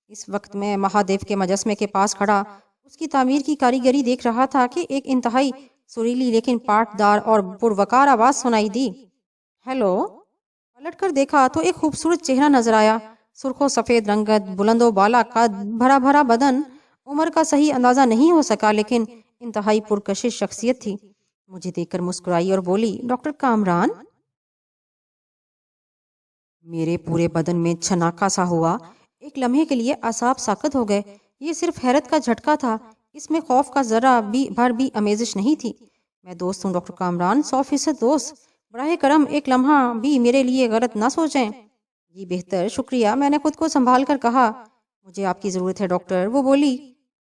اس وقت میں مہادیو کے مجسمے کے پاس کھڑا اس کی تعمیر کی کاریگری دیکھ رہا تھا کہ ایک انتہائی سریلی لیکن پاٹدار اور پروقار آواز سنائی دی، ہیلو۔ پلٹ کر دیکھا تو ایک خوبصورت چہرہ نظر آیا، سرخ و سفید رنگت، بلند و بالا قد، بھرا بھرا بدن۔ عمر کا صحیح اندازہ نہیں ہو سکا، لیکن انتہائی پرکشش شخصیت تھی۔ مجھے دیکھ کر مسکرائی اور بولی، ڈاکٹر کامران۔ میرے پورے بدن میں چھناکا سا ہوا۔ ایک لمحے کے لیے اعصاب ساکت ہو گئے۔ یہ صرف حیرت کا جھٹکا تھا، اس میں خوف کا ذرا بھی آمیزش نہیں تھی۔ میں دوست ہوں ڈاکٹر کامران، 100% دوست، براہ کرم ایک لمحہ بھی میرے لیے غلط نہ سوچیں۔ جی بہتر، شکریہ، میں نے خود کو سنبھال کر کہا۔ مجھے آپ کی ضرورت ہے ڈاکٹر، وہ بولی۔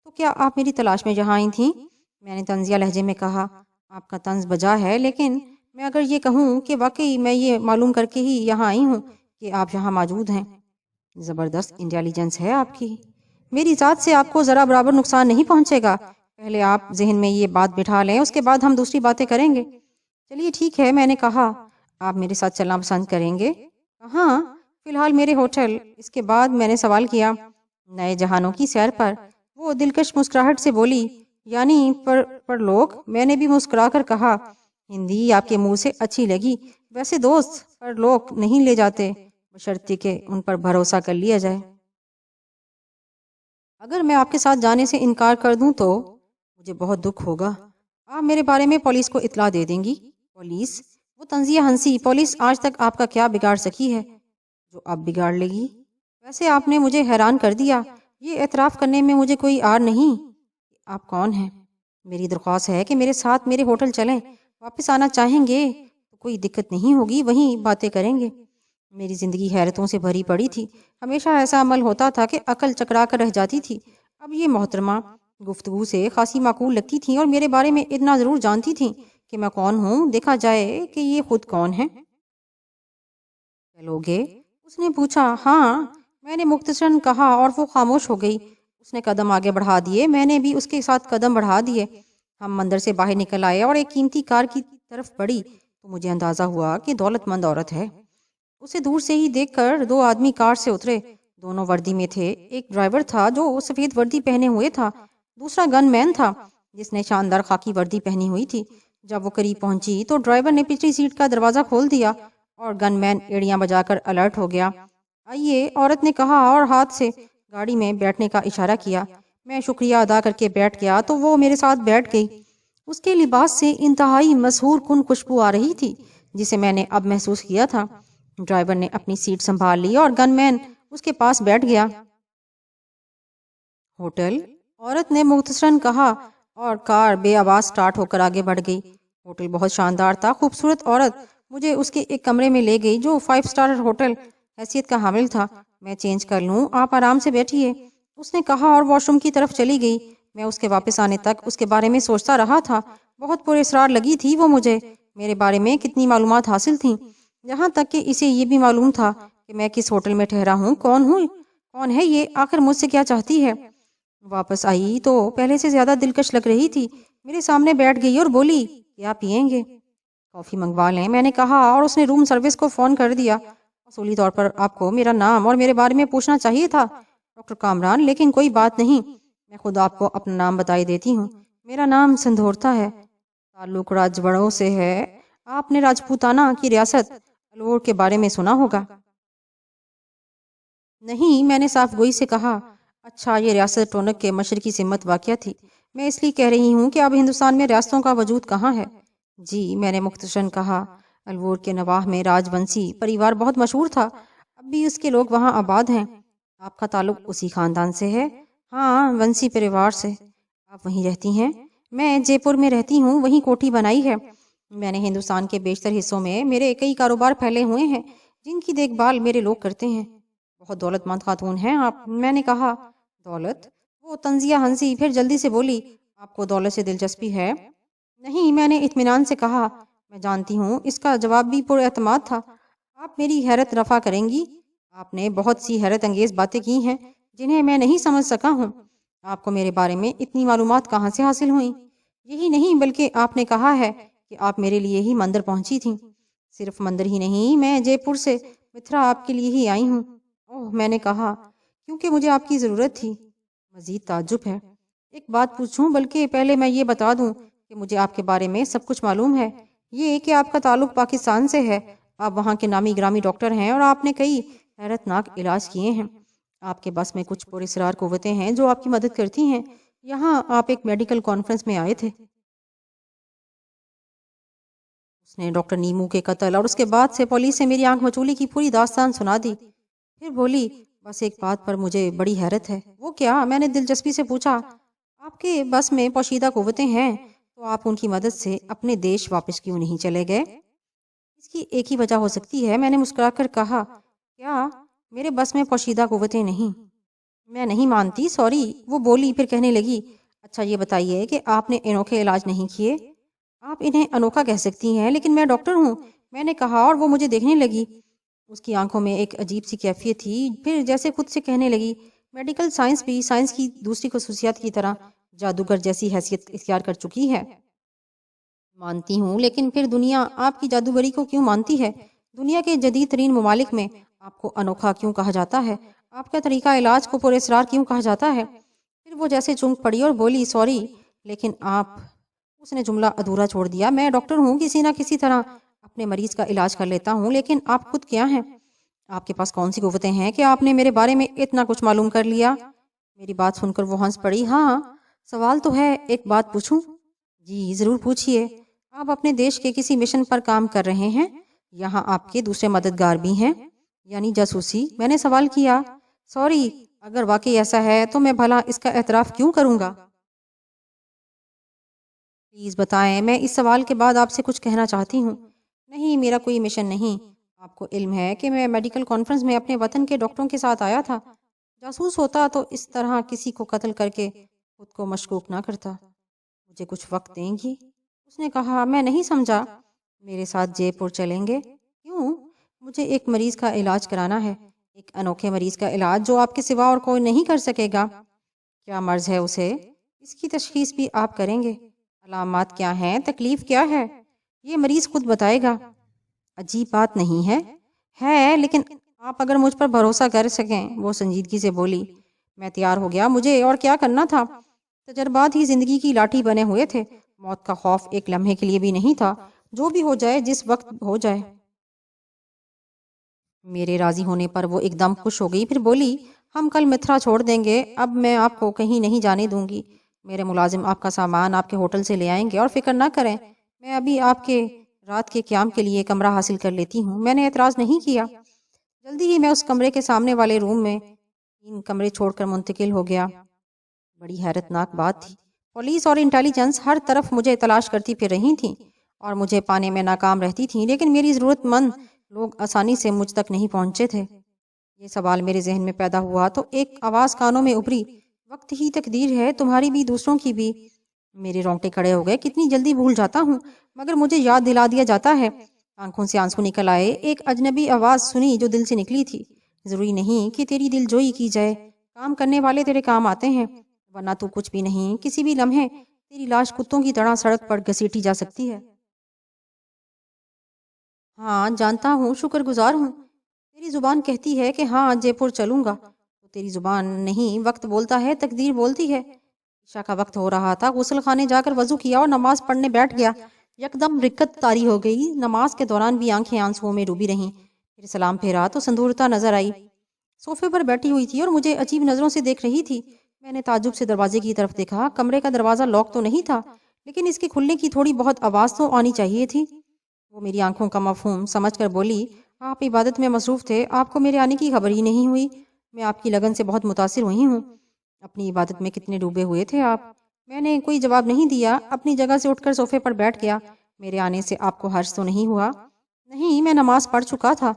تو کیا آپ میری تلاش میں یہاں آئی تھیں؟ میں نے طنزیہ لہجے میں کہا۔ آپ کا طنز بجا ہے، لیکن میں اگر یہ کہوں کہ واقعی میں یہ معلوم کر کے ہی یہاں آئی ہوں کہ آپ یہاں موجود ہیں۔ زبردست انٹیلیجنس ہے آپ کی، میری ذات سے آپ کو ذرا برابر نقصان نہیں پہنچے گا۔ پہلے آپ ذہن میں یہ بات بٹھا لیں، اس کے بعد ہم دوسری باتیں کریں گے۔ چلیے ٹھیک ہے، میں نے کہا۔ آپ میرے ساتھ چلنا پسند کریں گے؟ کہاں؟ فی الحال میرے ہوٹل۔ اس کے بعد میں نے سوال کیا، نئے جہانوں کی سیر پر؟ وہ دلکش مسکراہٹ سے بولی، یعنی پر لوگ؟ میں نے بھی مسکرا کر کہا، ہندی آپ کے منہ سے اچھی لگی۔ ویسے دوست پر لوگ نہیں لے جاتے، بشرطیکہ کہ ان پر بھروسہ کر لیا جائے۔ اگر میں آپ کے ساتھ جانے سے انکار کر دوں تو مجھے بہت دکھ ہوگا۔ آپ میرے بارے میں پولیس کو اطلاع دے دیں گی؟ پولیس؟ وہ طنزیہ ہنسی۔ پولیس آج تک آپ کا کیا بگاڑ سکی ہے جو آپ بگاڑ لے گی؟ ویسے آپ نے مجھے حیران کر دیا، یہ اعتراف کرنے میں مجھے کوئی آر نہیں۔ آپ کون ہیں؟ میری درخواست ہے کہ میرے ساتھ میرے ہوٹل چلیں، واپس آنا چاہیں گے تو کوئی دقت نہیں ہوگی، وہیں باتیں کریں گے۔ میری زندگی حیرتوں سے بھری پڑی تھی، ہمیشہ ایسا عمل ہوتا تھا کہ عقل چکرا کر رہ جاتی تھی۔ اب یہ محترمہ گفتگو سے خاصی معقول لگتی تھیں اور میرے بارے میں اتنا ضرور جانتی تھیں کہ میں کون ہوں۔ دیکھا جائے کہ یہ خود کون ہے۔ چلو گے؟ اس نے پوچھا۔ ہاں، میں نے مختصراً کہا اور وہ خاموش ہو گئی۔ اس نے قدم آگے بڑھا دیے، میں نے بھی اس کے ساتھ قدم بڑھا دیے۔ ہم مندر سے باہر نکل آئے اور ایک قیمتی کار کی طرف بڑھی تو مجھے اندازہ ہوا کہ دولت مند عورت ہے۔ اسے دور سے ہی دیکھ کر دو آدمی کار سے اترے، دونوں وردی میں تھے۔ ایک ڈرائیور تھا جو سفید وردی پہنے ہوئے تھا، دوسرا گن مین تھا جس نے شاندار خاکی وردی پہنی ہوئی تھی۔ جب وہ قریب پہنچی تو ڈرائیور نے پچھلی سیٹ کا دروازہ کھول دیا اور گن مین ایڑیاں بجا کر الرٹ ہو گیا۔ آئیے، عورت نے کہا اور ہاتھ سے گاڑی میں بیٹھنے کا اشارہ کیا۔ میں شکریہ ادا کر کے بیٹھ گیا تو وہ میرے ساتھ بیٹھ گئی۔ اس کے لباس سے انتہائی مسحور کن خوشبو آ رہی تھی جسے میں نے اب محسوس کیا تھا۔ ڈرائیور نے اپنی سیٹ سنبھال لی اور گن مین اس کے پاس بیٹھ گیا۔ ہوٹل؟ عورت نے مختصراً کہا اور کار بے آواز سٹارٹ ہو کر آگے بڑھ گئی۔ ہوٹل بہت شاندار تھا۔ خوبصورت عورت مجھے اس کے ایک کمرے میں لے گئی جو 5 اسٹار ہوٹل حیثیت کا حامل تھا۔ میں چینج کر لوں، آپ آرام سے بیٹھیے، اس نے کہا اور واش روم کی طرف چلی گئی۔ میں اس کے واپس آنے تک اس کے بارے میں سوچتا رہا تھا۔ بہت پر اسرار لگی تھی وہ مجھے۔ میرے بارے میں کتنی معلومات حاصل تھیں، یہاں تک کہ اسے یہ بھی معلوم تھا کہ میں کس ہوٹل میں ٹھہرا ہوں، کون ہے یہ، آخر مجھ سے کیا چاہتی ہے۔ واپس آئی تو پہلے سے زیادہ دلکش لگ رہی تھی۔ میرے سامنے بیٹھ گئی اور بولی، کیا پئیں گے؟ کافی منگوا لیں، میں نے کہا اور اس نے روم سروس کو فون کر دیا۔ اصولی طور پر آپ کو میرا نام اور میرے بارے میں پوچھنا چاہیے تھا ڈاکٹر کامران، لیکن کوئی بات نہیں، میں خود آپ کو اپنا نام بتائی دیتی ہوں۔ میرا نام سندھورتا ہے، تعلق راجوڑوں سے ہے۔ آپ نے راجپوتانہ کی ریاست الور کے بارے میں سنا ہوگا۔ نہیں، میں نے صاف گوئی سے کہا۔ اچھا، یہ ریاست ٹونک کے مشرقی سمت واقع تھی۔ میں اس لیے کہہ رہی ہوں کہ اب ہندوستان میں ریاستوں کا وجود کہاں ہے؟ جی، میں نے مختصراً کہا، الور کے نواح میں راج ونسی پریوار بہت مشہور تھا، اب بھی اس کے لوگ وہاں آباد ہیں۔ آپ کا تعلق اسی خاندان سے ہے؟ ہاں، ونسی پریوار سے۔ آپ وہیں رہتی ہیں؟ میں جے پور میں رہتی ہوں، وہیں کوٹھی بنائی ہے۔ میں نے ہندوستان کے بیشتر حصوں میں میرے کئی کاروبار پھیلے ہوئے ہیں جن کی دیکھ بھال میرے لوگ کرتے ہیں۔ بہت دولت مند خاتون ہیں آپ، میں نے کہا۔ دولت؟ وہ طنزیہ ہنسی، پھر جلدی سے بولی، آپ کو دولت سے دلچسپی ہے؟ نہیں، میں نے اطمینان سے کہا، میں جانتی ہوں۔ اس کا جواب بھی پر اعتماد تھا۔ آپ میری حیرت رفع کریں گی، آپ نے بہت سی حیرت انگیز باتیں کی ہیں جنہیں میں نہیں سمجھ سکا ہوں۔ آپ کو میرے بارے میں اتنی معلومات کہاں سے حاصل ہوئیں؟ یہی نہیں بلکہ آپ نے کہا ہے کہ آپ میرے لیے ہی مندر پہنچی تھیں۔ صرف مندر ہی نہیں، میں جے پور سے متھرا آپ کے لیے ہی آئی ہوں۔ اوہ، میں نے کہا، کیونکہ مجھے آپ کی ضرورت تھی۔ مزید تعجب ہے۔ ایک بات پوچھوں، بلکہ پہلے میں یہ بتا دوں کہ مجھے آپ کے بارے میں سب کچھ معلوم ہے۔ یہ کہ آپ کا تعلق پاکستان سے ہے، آپ وہاں کے نامی گرامی ڈاکٹر ہیں اور آپ نے کئی حیرت ناک علاج کیے ہیں۔ آپ کے بس میں کچھ پراسرار قوتیں ہیں جو آپ کی مدد کرتی ہیں۔ یہاں آپ ایک میڈیکل کانفرنس میں آئے تھے۔ اس نے ڈاکٹر نیمو کے قتل اور اس کے بعد سے پولیس سے میری آنکھ مچولی کی پوری داستان سنا دی۔ پھر بولی، بس ایک بات پر مجھے بڑی حیرت ہے۔ وہ کیا؟ میں نے دلچسپی سے پوچھا۔ آپ کے بس میں پوشیدہ قوتیں ہیں تو آپ ان کی مدد سے اپنے دیش واپس کیوں نہیں چلے گئے؟ اس کی ایک ہی وجہ ہو سکتی ہے، میں نے مسکرا کر کہا۔ کیا میرے بس میں پوشیدہ قوتیں نہیں؟ میں نہیں مانتی، سوری، وہ بولی، پھر کہنے لگی، اچھا یہ بتائیے کہ آپ نے انوکھے علاج نہیں کیے؟ آپ انہیں انوکھا کہہ سکتی ہیں لیکن میں ڈاکٹر ہوں، میں نے کہا، اور وہ مجھے دیکھنے لگی۔ اس کی آنکھوں میں ایک عجیب سی کیفیت تھی، پھر جیسے خود سے کہنے لگی، میڈیکل سائنس بھی سائنس کی دوسری خصوصیات کی طرح جادوگر جیسی حیثیت اختیار کر چکی ہے۔ مانتی ہوں، لیکن پھر دنیا آپ کی جادوگری کو کیوں مانتی ہے؟ دنیا کے جدید ترین ممالک میں آپ کو انوکھا کیوں کہا جاتا ہے؟ آپ کا طریقہ علاج کو پر اسرار کیوں کہا جاتا ہے؟ پھر وہ جیسے چونک پڑی اور بولی، سوری، لیکن آپ… اس نے جملہ ادھورا چھوڑ دیا۔ میں ڈاکٹر ہوں، کسی نہ کسی طرح اپنے مریض کا علاج کر لیتا ہوں، لیکن آپ خود کیا ہیں؟ آپ کے پاس کون سی قوتیں ہیں کہ آپ نے میرے بارے میں اتنا کچھ معلوم کر لیا؟ میری بات سن کر وہ ہنس پڑی۔ ہاں، سوال تو ہے، ایک بات پوچھوں؟ جی ضرور پوچھیے۔ آپ اپنے دیش کے کسی مشن پر کام کر رہے ہیں؟ یہاں آپ کے دوسرے مددگار بھی ہیں، یعنی جاسوسی؟ میں نے سوال کیا۔ سوری، اگر واقعی ایسا ہے تو میں بھلا اس کا اعتراف کیوں کروں گا؟ پلیز بتائیں، میں اس سوال کے بعد آپ سے کچھ کہنا چاہتی ہوں۔ نہیں، میرا کوئی مشن نہیں۔ آپ کو علم ہے کہ میں میڈیکل کانفرنس میں اپنے وطن کے ڈاکٹروں کے ساتھ آیا تھا۔ جاسوس ہوتا تو اس طرح کسی کو قتل کر کے خود کو مشکوک نہ کرتا۔ مجھے کچھ وقت دیں گی؟ اس نے کہا۔ میں نہیں سمجھا۔ میرے ساتھ جے پور چلیں گے؟ کیوں؟ مجھے ایک مریض کا علاج کرانا ہے، ایک انوکھے مریض کا علاج جو آپ کے سوا اور کوئی نہیں کر سکے گا۔ کیا مرض ہے اسے؟ اس کی تشخیص بھی آپ کریں گے؟ علامات کیا ہیں؟ تکلیف کیا ہے؟ یہ مریض خود بتائے گا۔ عجیب بات نہیں ہے؟ ہے، لیکن آپ اگر مجھ پر بھروسہ کر سکیں، وہ سنجیدگی سے بولی۔ میں تیار ہو گیا، مجھے اور کیا کرنا تھا؟ تجربات ہی زندگی کی لاٹھی بنے ہوئے تھے، موت کا خوف ایک لمحے کے لیے بھی نہیں تھا۔ جو بھی ہو جائے، جس وقت ہو جائے۔ میرے راضی ہونے پر وہ ایک دم خوش ہو گئی، پھر بولی، ہم کل متھرا چھوڑ دیں گے، اب میں آپ کو کہیں نہیں جانے دوں گی۔ میرے ملازم آپ کا سامان آپ کے ہوٹل سے لے آئیں گے، اور فکر نہ کریں، میں ابھی آپ کے رات کے قیام کے لیے کمرہ حاصل کر لیتی ہوں۔ میں نے اعتراض نہیں کیا۔ جلدی ہی میں اس کمرے کے سامنے والے روم میں 3 کمرے چھوڑ کر منتقل ہو گیا۔ بڑی حیرت ناک بات تھی، پولیس اور انٹیلیجنس ہر طرف مجھے تلاش کرتی پھر رہی تھیں اور مجھے پانے میں ناکام رہتی تھیں، لیکن میری ضرورت مند لوگ آسانی سے مجھ تک نہیں پہنچے تھے۔ یہ سوال میرے ذہن میں پیدا ہوا تو ایک آواز کانوں میں ابھری، وقت ہی تقدیر ہے، تمہاری بھی دوسروں کی بھی۔ میرے رونگٹے کھڑے ہو گئے، کتنی جلدی بھول جاتا ہوں، مگر مجھے یاد دلا دیا جاتا ہے۔ آنکھوں سے آنسو نکل آئے۔ ایک اجنبی آواز سنی جو دل سے نکلی تھی، ضروری نہیں کہ تیری دل جوئی کی جائے، کام کرنے والے تیرے کام آتے ہیں، ورنہ تو کچھ بھی نہیں، کسی بھی لمحے تیری لاش کتوں کی طرح سڑک پر گھسیٹی جا سکتی ہے۔ ہاں جانتا ہوں، شکر گزار ہوں۔ تیری زبان کہتی ہے کہ ہاں جے پور چلوں گا، تو تیری زبان نہیں، وقت بولتا ہے، تقدیر بولتی ہے۔ عشاء کا وقت ہو رہا تھا، غسل خانے جا کر وضو کیا اور نماز پڑھنے بیٹھ گیا۔ یکدم رکت طاری ہو گئی، نماز کے دوران بھی آنکھیں آنسوؤں میں ڈوبی رہیں۔ پھر سلام پھیرا تو سندورتا نظر آئی، صوفے پر بیٹھی ہوئی تھی اور مجھے عجیب نظروں سے دیکھ رہی تھی۔ میں نے تعجب سے دروازے کی طرف دیکھا، کمرے کا دروازہ لاک تو نہیں تھا، لیکن اس کے کھلنے کی تھوڑی بہت آواز تو آنی چاہیے تھی۔ وہ میری آنکھوں کا مفہوم سمجھ کر بولی، آپ عبادت میں مصروف تھے، آپ کو میرے آنے کی خبر ہی نہیں ہوئی۔ میں آپ کی لگن سے بہت متاثر ہوئی ہوں۔ اپنی عبادت میں کتنے ڈوبے ہوئے تھے آپ؟ میں نے کوئی جواب نہیں دیا، اپنی جگہ سے اٹھ کر صوفے پر بیٹھ گیا۔ میرے آنے سے آپ کو حرج تو نہیں ہوا؟ نہیں، میں نماز پڑھ چکا تھا،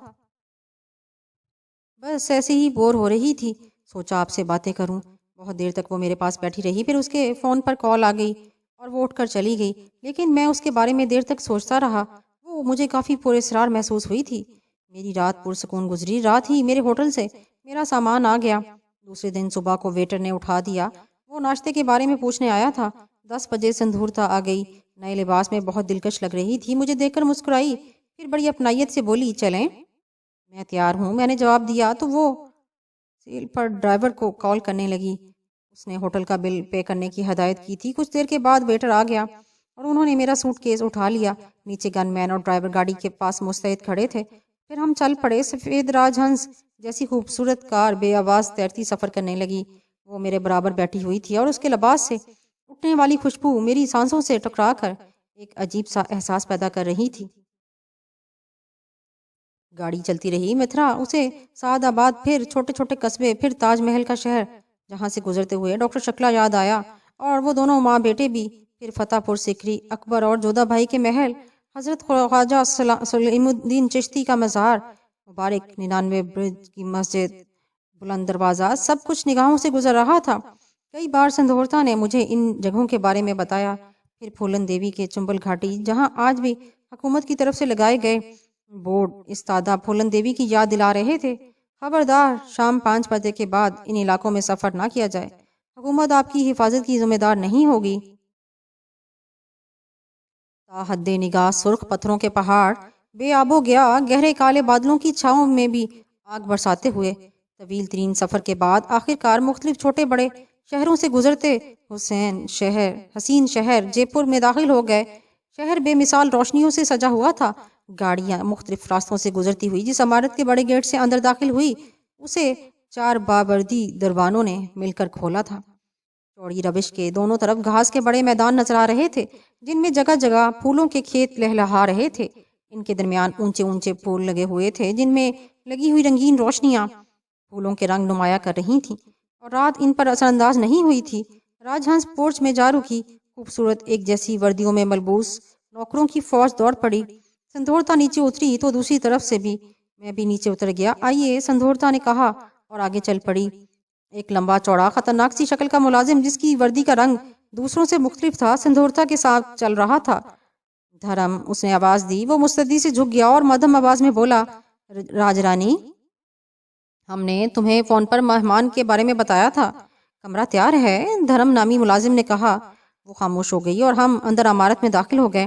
بس ایسے ہی بور ہو رہی تھی، سوچا آپ سے باتیں کروں۔ بہت دیر تک وہ میرے پاس بیٹھی رہی، پھر اس کے فون پر کال آ گئی اور وہ اٹھ کر چلی گئی، لیکن میں اس کے بارے میں دیر تک سوچتا رہا۔ وہ مجھے کافی پراسرار محسوس ہوئی تھی۔ میری رات پرسکون گزری، رات ہی میرے ہوٹل سے میرا سامان آ گیا۔ دوسرے دن صبح کو ویٹر نے اٹھا دیا، وہ ناشتے کے بارے میں پوچھنے آیا تھا۔ 10 بجے سندھورتا آ گئی، نئے لباس میں بہت دلکش لگ رہی تھی، مجھے دیکھ کر مسکرائی، پھر بڑی اپنائیت سے بولی، چلیں؟ میں تیار ہوں، میں نے جواب دیا تو وہ سیل پر ڈرائیور کو کال کرنے لگی۔ اس نے ہوٹل کا بل پے کرنے کی ہدایت کی تھی۔ کچھ دیر کے بعد ویٹر آ گیا اور انہوں نے میرا سوٹ کیس اٹھا لیا۔ نیچے گن مین اور ڈرائیور گاڑی کے پاس مستعد کھڑے تھے۔ پھر ہم چل پڑے۔ سفید راج ہنس جیسی خوبصورت کار بے آواز تیرتی سفر کرنے لگی۔ وہ میرے برابر بیٹھی ہوئی تھی اور اس کے لباس سے اٹھنے والی خوشبو میری سانسوں سے ٹکرا کر ایک عجیب سا احساس پیدا کر رہی تھی۔ گاڑی چلتی رہی، متھرا، اسے سعد آباد، پھر چھوٹے چھوٹے قصبے، پھر تاج محل کا شہر جہاں سے گزرتے ہوئے ڈاکٹر شکلا یاد آیا، اور وہ دونوں ماں بیٹے بھی، پھر فتح پور سیکری، اکبر اور جودھا بھائی کے محل، حضرت خواجہ سلیم الدین چشتی کا مزار مبارک، 99 برج کی مسجد، بلند دروازہ، سب کچھ نگاہوں سے گزر رہا تھا۔ کئی بار سندھورتا نے مجھے ان جگہوں کے بارے میں بتایا، پھر پھولن دیوی کے چمبل گھاٹی جہاں آج بھی حکومت کی طرف سے لگائے گئے بورڈ استادہ پھولن دیوی کی یاد دلا رہے تھے۔ خبردار، شام 5 بجے کے بعد ان علاقوں میں سفر نہ کیا جائے، حکومت آپ کی حفاظت کی ذمہ دار نہیں ہوگی۔ تا حد نگاہ سرخ پتھروں کے پہاڑ بے آب و گیا، گہرے کالے بادلوں کی چھاؤں میں بھی آگ برساتے ہوئے، طویل ترین سفر کے بعد آخر کار مختلف چھوٹے بڑے شہروں سے گزرتے حسین شہر جے پور میں داخل ہو گئے۔ شہر بے مثال روشنیوں سے سجا ہوا تھا۔ گاڑیاں مختلف راستوں سے گزرتی ہوئی جس عمارت کے بڑے گیٹ سے اندر داخل ہوئی، اسے 4 بابردی دربانوں نے مل کر کھولا تھا۔ چوڑی روش کے دونوں طرف گھاس کے بڑے میدان نظر آ رہے تھے، جن میں جگہ جگہ پھولوں کے کھیت لہلہا رہے تھے۔ ان کے درمیان اونچے اونچے پھول لگے ہوئے تھے، جن میں لگی ہوئی رنگین روشنیاں پھولوں کے رنگ نمایاں کر رہی تھیں، اور رات ان پر اثر انداز نہیں ہوئی تھی۔ راج ہنس پورچ میں جا رکی، خوبصورت ایک جیسی وردیوں میں ملبوس نوکروں کی فوج دوڑ پڑی۔ سندھورتا نیچے اتری تو دوسری طرف سے بھی میں بھی نیچے اتر گیا۔ آئیے، سندھورتا نے کہا اور آگے چل پڑی۔ ایک لمبا چوڑا خطرناک سی شکل کا ملازم، جس کی وردی کا رنگ دوسروں سے مختلف تھا، سندھورتا کے ساتھ چل رہا تھا۔ دھرم، اس نے آواز دی۔ وہ مستعدی سے جھک گیا اور مدھم آواز میں بولا، راج رانی، ہم نے تمہیں فون پر مہمان کے بارے میں بتایا تھا، کمرہ تیار ہے، دھرم نامی ملازم نے کہا۔ وہ خاموش ہو گئی اور ہم اندر عمارت میں داخل ہو گئے۔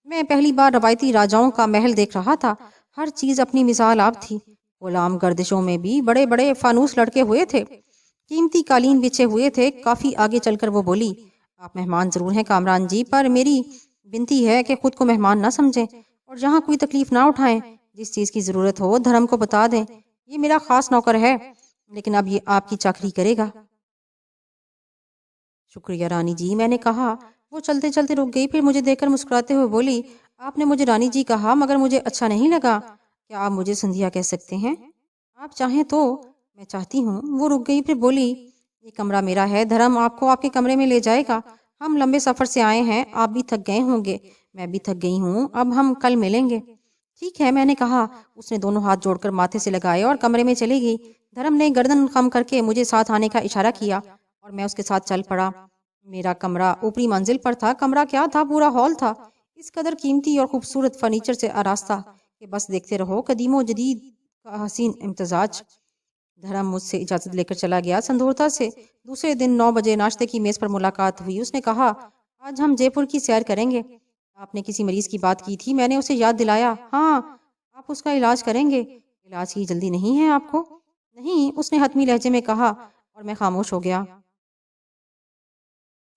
میں پہلی بار روایتی راجاؤں کا محل دیکھ رہا تھا، ہر چیز اپنی مثال آپ تھی۔ غلام گردشوں میں بھی بڑے بڑے فانوس لڑکے ہوئے تھے، قیمتی قالین بچھے ہوئے تھے۔ کافی آگے چل کر وہ بولی، آپ مہمان ضرور ہیں کامران جی، پر میری بنتی ہے کہ خود کو مہمان نہ سمجھیں اور جہاں کوئی تکلیف نہ اٹھائیں۔ جس چیز کی ضرورت ہو دھرم کو بتا دیں، یہ میرا خاص نوکر ہے، لیکن اب یہ آپ کی چاکری کرے گا۔ شکریہ رانی جی، میں نے کہا۔ وہ چلتے چلتے رک گئی، پھر مجھے دیکھ کر مسکراتے ہوئے بولی، آپ نے مجھے رانی جی کہا، مگر مجھے اچھا نہیں لگا۔ کیا آپ مجھے سندھیا کہہ سکتے ہیں؟ آپ چاہیں تو۔ میں چاہتی ہوں۔ وہ رک گئی، پھر بولی، یہ کمرہ میرا ہے، دھرم آپ کو آپ کے کمرے میں لے جائے گا۔ ہم لمبے سفر سے آئے ہیں، آپ بھی تھک گئے ہوں گے، میں بھی تھک گئی ہوں، اب ہم کل ملیں گے۔ ٹھیک ہے، میں نے کہا۔ اس نے دونوں ہاتھ جوڑ کر ماتھے سے لگائے اور کمرے میں چلی گئی۔ دھرم نے گردن خم کر کے مجھے ساتھ آنے کا اشارہ کیا اور میں اس کے ساتھ چل پڑا۔ میرا کمرہ اوپری منزل پر تھا۔ کمرہ کیا تھا، پورا ہال تھا، اس قدر قیمتی اور خوبصورت فرنیچر سے آراستہ کہ بس دیکھتے رہو، قدیم و جدید کا حسین امتزاج۔ دھرم مجھ سے اجازت لے کر چلا گیا۔ سندھورتا سے دوسرے دن 9 بجے ناشتے کی میز پر ملاقات ہوئی۔ اس نے کہا، آج ہم جے پور کی سیر کریں گے۔ آپ نے کسی مریض کی بات کی تھی، میں نے اسے یاد دلایا۔ ہاں، آپ اس کا علاج کریں گے؟ علاج کی جلدی نہیں ہے آپ کو؟ نہیں، اس نے حتمی لہجے میں کہا، اور میں خاموش ہو گیا۔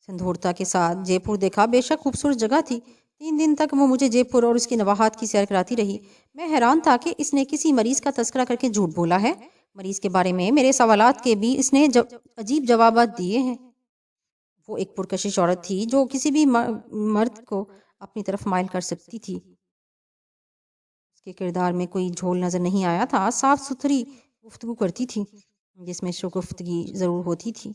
سندھورتا کے ساتھ جے پور دیکھا، بے شک خوبصورت جگہ تھی۔ 3 دن تک وہ مجھے جے پور اور اس کی نواحات کی سیر کراتی رہی۔ میں حیران تھا کہ اس نے کسی مریض کا تذکرہ کر کے جھوٹ بولا ہے۔ مریض کے بارے میں میرے سوالات کے بھی اس نے عجیب جوابات دیے ہیں۔ وہ ایک پرکشش عورت تھی جو کسی بھی مرد کو اپنی طرف مائل کر سکتی تھی۔ اس کے کردار میں کوئی جھول نظر نہیں آیا تھا، صاف ستھری گفتگو کرتی تھی جس میں شگفتگی ضرور ہوتی تھی،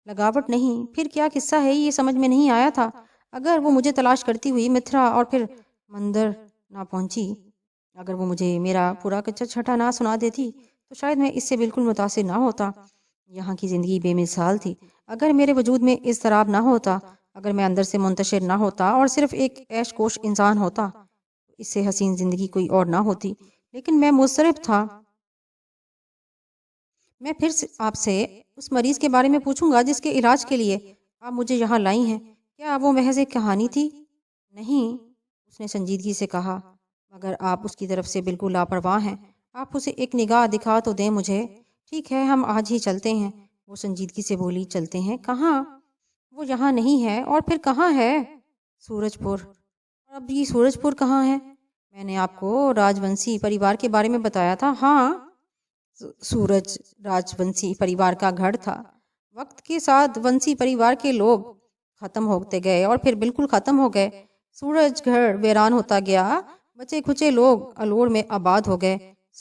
لگاوٹ نہیں۔ پھر کیا قصہ ہے یہ سمجھ میں نہیں آیا تھا۔ اگر وہ مجھے تلاش کرتی ہوئی متھرا اور پھر مندر نہ پہنچی، اگر وہ مجھے میرا پورا کچا چھٹا نہ سنا دیتی، تو شاید میں اس سے بالکل متاثر نہ ہوتا۔ یہاں کی زندگی بے مثال تھی۔ اگر میرے وجود میں اضطراب نہ ہوتا، اگر میں اندر سے منتشر نہ ہوتا اور صرف ایک عیش کوش انسان ہوتا، اس سے حسین زندگی کوئی اور نہ ہوتی، لیکن میں مضطرب تھا۔ میں پھر آپ سے اس مریض کے بارے میں پوچھوں گا جس کے علاج کے لیے آپ مجھے یہاں لائی ہیں۔ کیا وہ محض ایک کہانی تھی؟ نہیں، اس نے سنجیدگی سے کہا، مگر آپ اس کی طرف سے بالکل لاپرواہ ہیں۔ آپ اسے ایک نگاہ دکھا تو دیں مجھے۔ ٹھیک ہے، ہم آج ہی چلتے ہیں۔ وہ سنجیدگی سے بولی، چلتے ہیں؟ کہاں؟ وہ یہاں نہیں ہے۔ اور پھر کہاں ہے؟ سورج پور۔ اور اب یہ سورج پور کہاں ہے؟ میں نے آپ کو راج ونسی پریوار کے بارے میں بتایا تھا۔ ہاں، سورج راج ونسی پریوار کا گھر تھا۔ وقت کے ساتھ ونسی پریوار کے لوگ ختم ہوتے گئے اور پھر بالکل ختم ہو گئے۔ سورج گھر ویران ہوتا گیا، بچے کھچے لوگ الوڑ میں آباد ہو گئے۔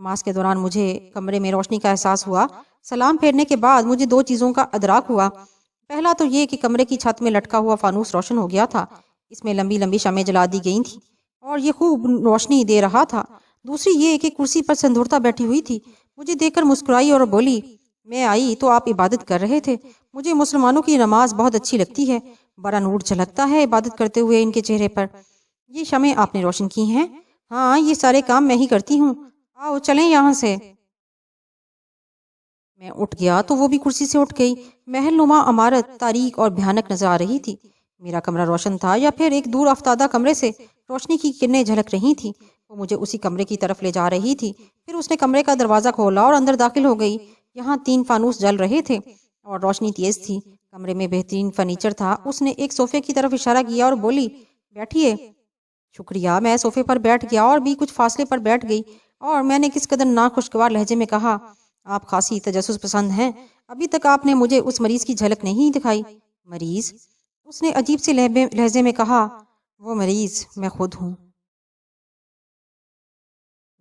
نماز کے دوران مجھے کمرے میں روشنی کا احساس ہوا۔ سلام پھیرنے کے بعد مجھے دو چیزوں کا ادراک ہوا۔ پہلا تو یہ کہ کمرے کی چھت میں لٹکا ہوا فانوس روشن ہو گیا تھا، اس میں لمبی لمبی شمعیں جلا دی گئی تھیں اور یہ خوب روشنی دے رہا تھا۔ دوسری یہ کہ کرسی پر سندھورتا بیٹھی ہوئی تھی، مجھے دیکھ کر مسکرائی اور بولی، میں آئی تو آپ عبادت کر رہے تھے، مجھے مسلمانوں کی نماز بہت اچھی لگتی ہے، بڑا نور جھلکتا ہے عبادت کرتے ہوئے ان کے چہرے پر۔ یہ شمعیں آپ نے روشن کی ہیں؟ ہاں، یہ سارے کام میں ہی کرتی ہوں، آؤ چلیں یہاں سے۔ میں اٹھ گیا تو وہ بھی کرسی سے اٹھ گئی۔ محل نما عمارت تاریک اور بھیانک نظر آ رہی تھی۔ میرا کمرہ روشن تھا یا پھر ایک دور افتادہ کمرے سے روشنی کی کرنیں جھلک رہی تھیں۔ وہ مجھے اسی کمرے کی طرف لے جا رہی تھی۔ پھر اس نے کمرے کا دروازہ کھولا اور اندر داخل ہو گئی۔ یہاں 3 فانوس جل رہے تھے اور روشنی تیز تھی۔ کمرے میں بہترین فرنیچر تھا۔ اس نے ایک صوفے کی طرف اشارہ کیا اور بولی، بیٹھیے۔ شکریہ۔ میں صوفے پر بیٹھ گیا اور بھی کچھ فاصلے پر بیٹھ گئی اور میں نے کس قدر ناخوشگوار لہجے میں کہا، آپ خاصی تجسس پسند ہیں، ابھی تک آپ نے مجھے اس مریض کی جھلک نہیں دکھائی۔ مریض؟ اس نے عجیب سے لہجے میں کہا، وہ مریض میں خود ہوں۔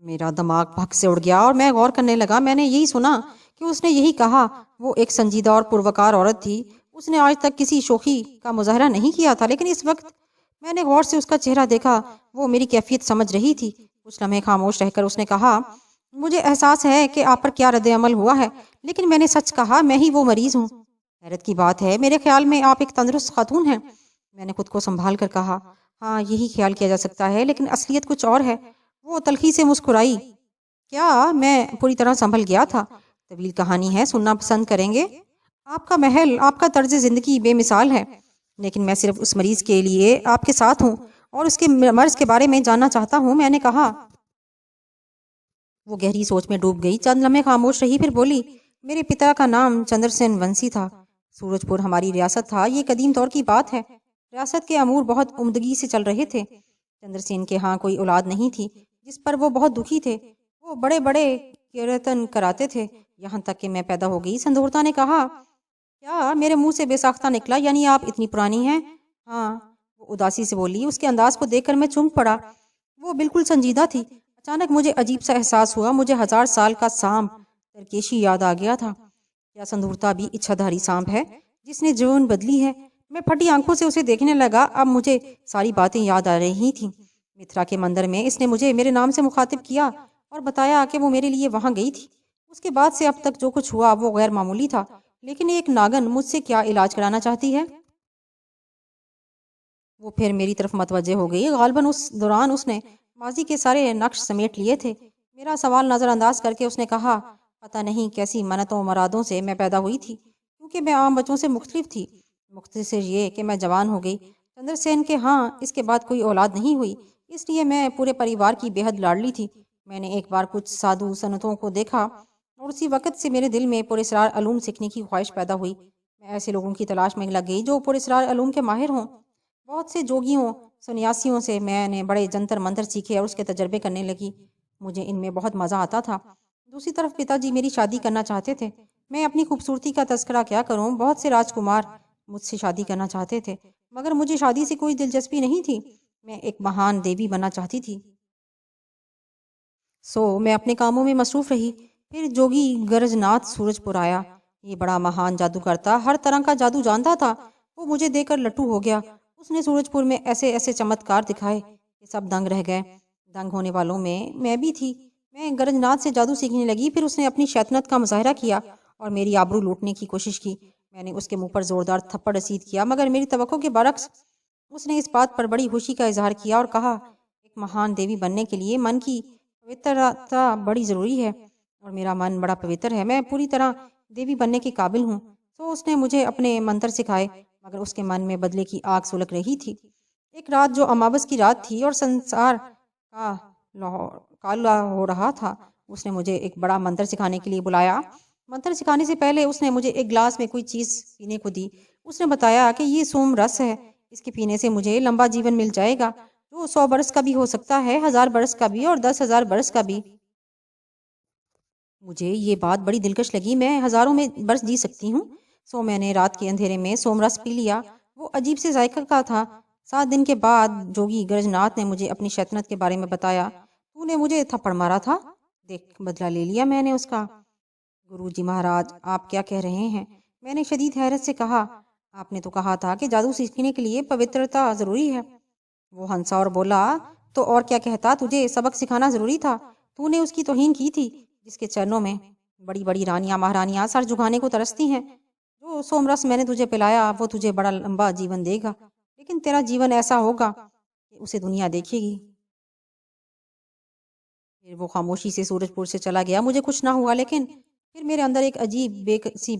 میرا دماغ بھگ سے اڑ گیا اور میں غور کرنے لگا۔ میں نے یہی سنا کہ اس نے یہی کہا۔ وہ ایک سنجیدہ اور پروکار عورت تھی۔ اس نے آج تک کسی شوخی کا مظاہرہ نہیں کیا تھا، لیکن اس وقت میں نے غور سے اس کا چہرہ دیکھا۔ وہ میری کیفیت سمجھ رہی تھی۔ کچھ لمحے خاموش رہ کر اس نے کہا، مجھے احساس ہے کہ آپ پر کیا رد عمل ہوا ہے، لیکن میں نے سچ کہا، میں ہی وہ مریض ہوں۔ حیرت کی بات ہے، میرے خیال میں آپ ایک تندرست خاتون ہیں۔ میں نے خود کو سنبھال کر کہا، ہاں یہی خیال کیا جا سکتا ہے، لیکن اصلیت کچھ اور ہے۔ وہ تلخی سے مسکرائی۔ کیا؟ میں پوری طرح سنبھل گیا تھا۔ طویل کہانی ہے، سننا پسند کریں گے؟ آپ کا محل، آپ کا طرز زندگی بے مثال ہے، لیکن میں صرف اس مریض کے لیے آپ کے ساتھ ہوں اور اس کے مرض کے بارے میں جاننا چاہتا ہوں، میں نے کہا۔ وہ گہری سوچ میں ڈوب گئی، چند لمحے خاموش رہی، پھر بولی، میرے پتا کا نام چندر سین ونسی تھا۔ سورج پور ہماری ریاست تھا، یہ قدیم دور کی بات ہے۔ ریاست کے امور بہت عمدگی سے چل رہے تھے۔ چندر سین کے ہاں کوئی اولاد نہیں تھی، جس پر وہ بہت دکھی تھے۔ وہ بڑے بڑے کیرتن کراتے تھے، یہاں تک کہ میں پیدا ہو گئی۔ سندھورتا نے کہا، کیا؟ میرے منہ سے بے ساختہ نکلا، یعنی آپ اتنی پرانی ہیں؟ ہاں، وہ اداسی سے بولی۔ اس کے انداز کو دیکھ کر میں چونک پڑا۔ وہ بالکل سنجیدہ تھی۔ اچانک مجھے عجیب سا احساس ہوا، مجھے 1000 سال کا سانپ ترکیشی یاد آ گیا تھا۔ کیا سندھورتا بھی اچھادھاری سانپ ہے جس نے جون بدلی ہے؟ میں پھٹی آنکھوں سے اسے دیکھنے لگا۔ اب مجھے ساری باتیں یاد آ رہی تھیں۔ متھرا کے مندر میں اس نے مجھے میرے نام سے مخاطب کیا اور بتایا کہ وہ میرے لیے وہاں گئی تھی۔ اس کے بعد سے اب تک جو کچھ ہوا وہ غیر معمولی تھا، لیکن ایک ناگن مجھ سے کیا علاج کرانا چاہتی ہے؟ وہ پھر میری طرف متوجہ ہو گئی۔ غالباً اس دوران اس نے ماضی کے سارے نقش سمیٹ لیے تھے۔ میرا سوال نظر انداز کر کے اس نے کہا، پتہ نہیں کیسی منتوں مرادوں سے میں پیدا ہوئی تھی، کیونکہ میں عام بچوں سے مختلف تھی۔ مختصر یہ کہ میں جوان ہو گئی۔ چندر سین کے ہاں اس کے بعد کوئی اولاد نہیں ہوئی، اس لیے میں پورے پریوار کی بے حد لاڈلی تھی۔ میں نے ایک بار کچھ سادھو سنتوں کو دیکھا اور اسی وقت سے میرے دل میں پراسرار علوم سیکھنے کی خواہش پیدا ہوئی۔ میں ایسے لوگوں کی تلاش میں لگ گئی جو پراسرار علوم کے ماہر ہوں۔ بہت سے جوگیوں سنیاسیوں سے میں نے بڑے جنتر منتر سیکھے اور اس کے تجربے کرنے لگی۔ مجھے ان میں بہت مزہ آتا تھا۔ دوسری طرف پتا جی میری شادی کرنا چاہتے تھے۔ میں اپنی خوبصورتی کا تذکرہ کیا کروں، بہت سے راجکمار مجھ سے شادی کرنا چاہتے تھے، مگر مجھے شادی سے کوئی دلچسپی نہیں تھی۔ میں ایک مہان دیوی بننا چاہتی تھی۔ میں اپنے کاموں میں مصروف رہی۔ پھر جوگی گرج ناتھ سورج پور آیا۔ یہ بڑا مہان جادوگر تھا، ہر طرح کا جادو جانتا تھا۔ وہ مجھے دیکھ کر لٹو ہو گیا۔ اس نے سورج پور میں ایسے ایسے چمتکار دکھائے کہ سب دنگ رہ گئے۔ دنگ ہونے والوں میں بھی تھی۔ میں گرج ناتھ سے جادو سیکھنے لگی۔ پھر اس نے اپنی شیطنت کا مظاہرہ کیا اور میری آبرو لوٹنے کی کوشش کی۔ میں نے اس کے منہ پر زوردار تھپڑ رسید کیا، مگر میری توقع کے برعکس اس نے اس بات پر بڑی خوشی کا اظہار کیا اور کہا، ایک مہان دیوی بننے کے لیے من کی پوترتا بڑی ضروری ہے، اور میرا من بڑا پوتر ہے۔ میں پوری طرح دیوی بننے کے قابل ہوں۔ اس نے مجھے اپنے منتر سکھائے، مگر اس کے من میں بدلے کی آگ سلگ رہی تھی۔ ایک رات جو اماوس کی رات تھی اور سنسار کا کالا ہو رہا تھا، اس نے مجھے ایک بڑا منتر سکھانے کے لیے بلایا۔ منتر سکھانے سے پہلے اس نے مجھے ایک گلاس میں کوئی چیز پینے کو دی۔ اس نے بتایا کہ یہ سوم رس ہے، اس کے پینے سے مجھے لمبا جیون مل جائے گا، جو 100 برس کا بھی ہو سکتا ہے، 1000 برس کا بھی اور 10,000 برس کا بھی۔ مجھے یہ بات بڑی دلکش لگی، میں ہزاروں میں برس جی سکتی ہوں۔ میں نے رات کے اندھیرے میں سوم رس پی لیا۔ وہ عجیب سے ذائقہ کا تھا۔ 7 دن کے بعد جوگی گرج ناتھ نے مجھے اپنی شیطنت کے بارے میں بتایا۔ تو نے مجھے تھپڑ مارا تھا؟ دیکھ بدلہ لے لیا میں نے اس کا۔ گرو جی مہاراج، آپ کیا کہہ رہے ہیں؟ میں نے شدید حیرت سے کہا۔ آپ نے تو کہا تھا کہ جادو سیکھنے کے لیے پوترتا ضروری ہے۔ وہ ہنسا اور بولا، تو اور کیا کہتا، تجھے سبق سکھانا ضروری تھا؟ تو نے اس کی توہین کی تھی جس کے چرنوں میں بڑی بڑی رانیاں مہارانیاں سر جھکانے کو ترستی ہیں۔ جو سومرس میں نے تجھے پلایا وہ تجھے بڑا لمبا جیون دے گا، لیکن تیرا جیون ایسا ہوگا کہ اسے دنیا دیکھے گی۔ پھر وہ خاموشی سے سورج پور سے چلا گیا۔ مجھے کچھ نہ ہوا، لیکن پھر میرے اندر ایک عجیب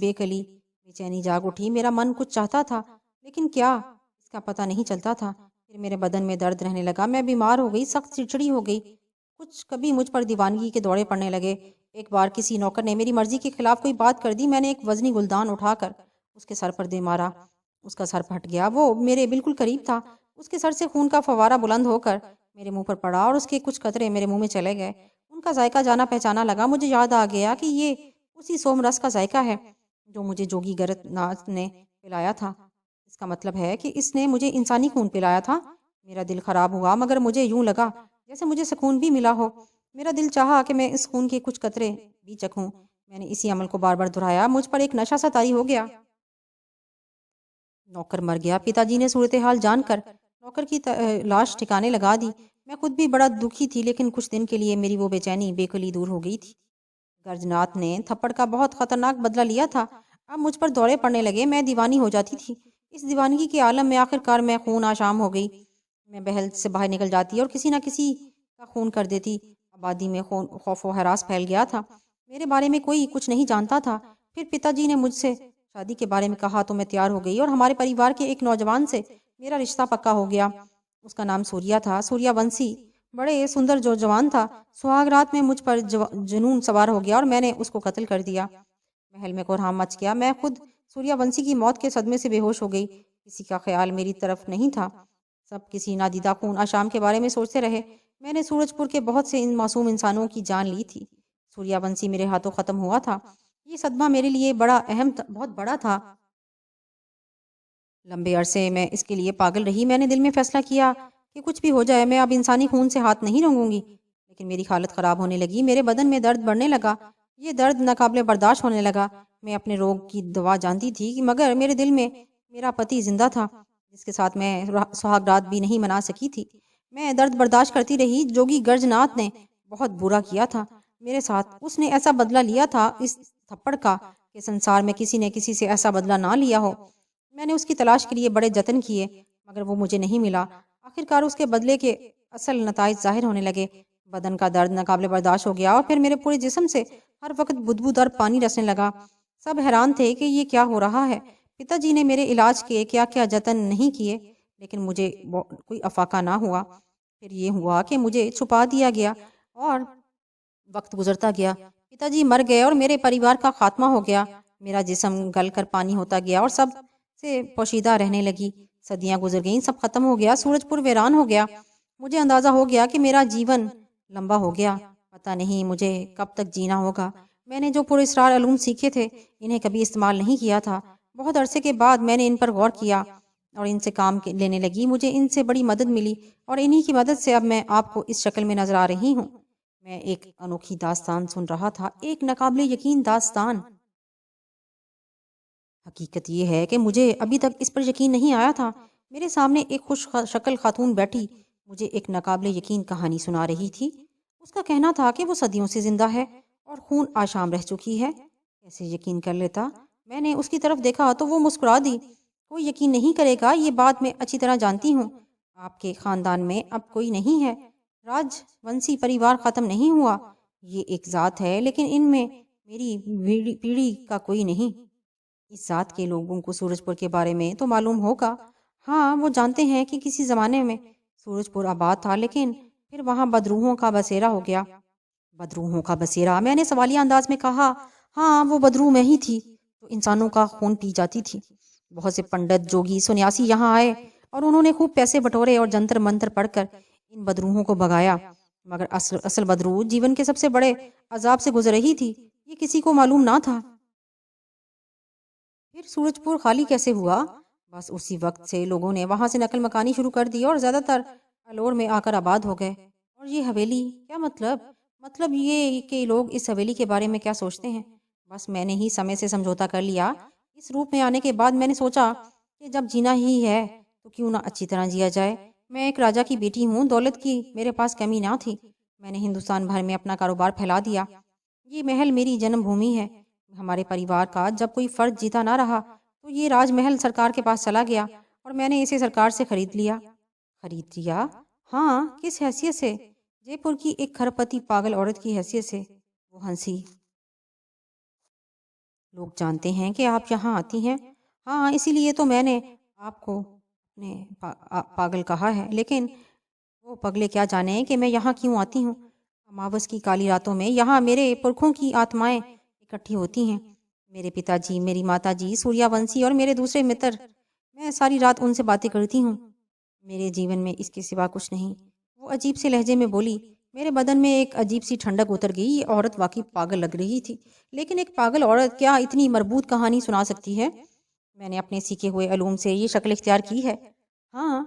بے کلی بے چینی جاگ اٹھی۔ میرا من کچھ چاہتا تھا، لیکن کیا، اس کا پتہ نہیں چلتا تھا۔ پھر میرے بدن میں درد رہنے لگا، میں بیمار ہو گئی، سخت چڑچڑی ہو گئی۔ کچھ کبھی مجھ پر دیوانگی کے دورے پڑنے لگے۔ ایک بار کسی نوکر نے میری مرضی کے خلاف کوئی بات کر دی، میں نے ایک وزنی گلدان اٹھا کر اس کے سر پر دے مارا۔ اس کا سر پھٹ گیا، وہ میرے بالکل قریب تھا۔ اس کے سر سے خون کا فوارہ بلند ہو کر میرے منہ پر پڑا اور اس کے کچھ قطرے میرے منہ میں چلے گئے۔ ان کا ذائقہ جانا پہچانا لگا۔ مجھے یاد آ گیا کہ یہ اسی سوم رس کا ذائقہ ہے جو مجھے جوگی گرت ناتھ نے پلایا تھا۔ اس کا مطلب ہے کہ اس نے مجھے انسانی خون پلایا تھا۔ میرا دل خراب ہوا، مگر مجھے یوں لگا جیسے مجھے سکون بھی ملا ہو۔ میرا دل چاہا کہ میں اس خون کے کچھ قطرے بھی چکھوں۔ میں نے اسی عمل کو بار بار دہرایا۔ مجھ پر ایک نشہ سا طاری ہو گیا۔ نوکر مر گیا۔ پتا جی نے صورتحال جان کر نوکر کی لاش ٹھکانے لگا دی۔ میں خود بھی بڑا دکھی تھی، لیکن کچھ دن کے لیے میری وہ بے چینی بے کلی دور ہو گئی تھی۔ گرجنات نے تھپڑ کا بہت خطرناک بدلہ لیا تھا۔ اب مجھ پر دورے پڑنے لگے، میں دیوانی ہو جاتی تھی۔ اس دیوانگی کے عالم میں آخر کار میں خون آشام ہو گئی۔ میں بہل سے باہر نکل جاتی اور کسی نہ کسی کا خون کر دیتی۔ آبادی میں خوف و ہراس پھیل گیا تھا۔ میرے بارے میں کوئی کچھ نہیں جانتا تھا۔ پھر پتا جی نے مجھ سے شادی کے بارے میں کہا تو میں تیار ہو گئی اور ہمارے پریوار کے ایک نوجوان سے میرا رشتہ پکا ہو گیا۔ اس کا نام سوریا تھا، سوریا ونسی۔ بڑے سندر جو جوان تھا۔ سہاگ رات میں مجھ پر جنون سوار ہو گیا اور میں نے اس کو قتل کر دیا۔ محل میں کوہرام مچ گیا۔ میں خود سوریا ونسی کی موت کے صدمے سے بے ہوش ہو گئی۔ کسی کا خیال میری طرف نہیں تھا۔ سب کسی نادیدہ خون آشام کے بارے میں سوچتے رہے۔ میں نے سورج پور کے بہت سے معصوم انسانوں کی جان لی تھی۔ سوریا ونسی میرے ہاتھوں ختم ہوا تھا۔ یہ صدمہ میرے لیے بہت بڑا تھا۔ لمبے عرصے میں اس کے لیے پاگل رہی۔ میں نے دل میں فیصلہ کیا کہ کچھ بھی ہو جائے میں اب انسانی خون سے ہاتھ نہیں رنگوں گی۔ لیکن میری حالت خراب ہونے لگی۔ میرے بدن میں درد بڑھنے لگا۔ یہ درد ناقابل برداشت ہونے لگا۔ میں اپنے روگ کی دوا جانتی تھی، مگر میرے دل میں میرا پتی زندہ تھا جس کے ساتھ میں سہاگ رات بھی نہیں منا سکی تھی۔ میں درد برداشت کرتی رہی۔ جوگی گرج ناتھ نے بہت برا کیا تھا میرے ساتھ۔ اس نے ایسا بدلہ لیا تھا اس تھپڑ کا کہ سنسار میں کسی نے کسی سے ایسا بدلہ نہ لیا ہو۔ میں نے اس کی تلاش کے لیے بڑے جتن کیے، مگر وہ مجھے نہیں ملا۔ آخر کار اس کے بدلے کے اصل نتائج ظاہر ہونے لگے۔ بدن کا درد ناقابل برداشت ہو گیا اور پھر میرے پورے جسم سے ہر وقت بدبودار پانی رسنے لگا۔ سب حیران تھے کہ یہ کیا ہو رہا ہے۔ پتا جی نے میرے علاج کے کیا کیا جتن نہیں کیے، لیکن مجھے کوئی افاقہ نہ ہوا۔ پھر یہ ہوا کہ مجھے چھپا دیا گیا اور وقت گزرتا گیا۔ پتا جی مر گئے اور میرے پریوار کا خاتمہ ہو گیا۔ میرا جسم گل کر پانی ہوتا گیا اور سب سے پوشیدہ رہنے لگی۔ صدیاں گزر گئیں، سب ختم ہو گیا، سورج پور ویران ہو گیا۔ مجھے اندازہ ہو گیا کہ میرا جیون لمبا ہو گیا۔ پتہ نہیں مجھے کب تک جینا ہوگا۔ میں نے جو پر اسرار علوم سیکھے تھے انہیں کبھی استعمال نہیں کیا تھا۔ بہت عرصے کے بعد میں نے ان پر غور کیا اور ان سے کام لینے لگی۔ مجھے ان سے بڑی مدد ملی اور انہی کی مدد سے اب میں آپ کو اس شکل میں نظر آ رہی ہوں۔ میں ایک انوکھی داستان سن رہا تھا، ایک ناقابل یقین داستان۔ حقیقت یہ ہے کہ مجھے ابھی تک اس پر یقین نہیں آیا تھا۔ میرے سامنے ایک خوش شکل خاتون بیٹھی مجھے ایک ناقابل یقین کہانی سنا رہی تھی۔ اس کا کہنا تھا کہ وہ صدیوں سے زندہ ہے اور خون آشام رہ چکی ہے۔ کیسے یقین کر لیتا؟ میں نے اس کی طرف دیکھا تو وہ مسکرا دی۔ کوئی یقین نہیں کرے گا، یہ بات میں اچھی طرح جانتی ہوں۔ آپ کے خاندان میں اب کوئی نہیں ہے۔ راج ونسی پریوار ختم نہیں ہوا۔ یہ ایک ذات ہے، لیکن ان میں میری پیڑھی کا کوئی نہیں۔ اس ذات کے لوگوں کو سورج پور کے بارے میں تو معلوم ہوگا۔ ہاں، وہ جانتے ہیں کہ کسی زمانے میں سورج پور آباد تھا، لیکن پھر وہاں بدروحوں کا بسیرا ہو گیا۔ بدروحوں کا بسیرا؟ میں نے سوالیہ انداز میں کہا۔ ہاں، وہ بدروح میں ہی تھی تو انسانوں کا خون پی جاتی تھی۔ بہت سے پنڈت، جوگی، سنیاسی یہاں آئے اور انہوں نے خوب پیسے بٹورے اور جنتر منتر پڑھ کر ان بدروحوں کو بھگایا، مگر اصل بدروح جیون کے سب سے بڑے عذاب سے گزر رہی تھی۔ یہ کسی کو معلوم نہ تھا۔ پھر سورج پور خالی کیسے ہوا؟ بس اسی وقت سے لوگوں نے وہاں سے نقل مکانی شروع کر دی اور زیادہ تر الور میں آ کر آباد ہو گئے۔ اور یہ حویلی؟ کیا مطلب؟ مطلب یہ کہ لوگ اس حویلی کے بارے میں کیا سوچتے ہیں؟ بس میں نے ہی سمے سے سمجھوتا کر لیا۔ اس روپ میں آنے کے بعد میں نے سوچا کہ جب جینا ہی ہے تو کیوں نہ اچھی طرح جیا جائے۔ میں ایک راجا کی بیٹی ہوں، دولت کی میرے پاس کمی نہ تھی۔ میں نے ہندوستان بھر میں اپنا کاروبار پھیلا دیا۔ یہ محل میری جنم بھومی ہے۔ ہمارے پریوار کا جب کوئی فرد جیتا نہ رہا تو یہ راج محل سرکار کے پاس چلا گیا اور میں نے اسے سرکار سے خرید لیا۔ خرید لیا؟ ہاں، کس حیثیت سے؟ جے پور کی ایک کھرپتی پاگل عورت کی حیثیت سے۔ وہ ہنسی۔ لوگ جانتے ہیں کہ آپ یہاں آتی ہیں؟ ہاں، اسی لیے تو میں نے آپ کو پاگل کہا ہے، لیکن وہ پگلے کیا جانے کہ میں یہاں کیوں آتی ہوں۔ اماوس کی کالی راتوں میں یہاں میرے پرکھوں کی آتمائیں اکٹھی ہوتی ہیں۔ میرے پتا جی، میری ماتا جی، سوریا ونشی اور میرے دوسرے متر، میں ساری رات ان سے باتیں کرتی ہوں۔ میرے جیون میں اس کے سوا کچھ نہیں۔ وہ عجیب سے لہجے میں بولی۔ میرے بدن میں ایک عجیب سی ٹھنڈک اتر گئی۔ یہ عورت واقعی پاگل لگ رہی تھی، لیکن ایک پاگل عورت کیا اتنی مربوط کہانی سنا سکتی ہے؟ میں نے اپنے سیکھے ہوئے علوم سے یہ شکل اختیار کی ہے۔ ہاں،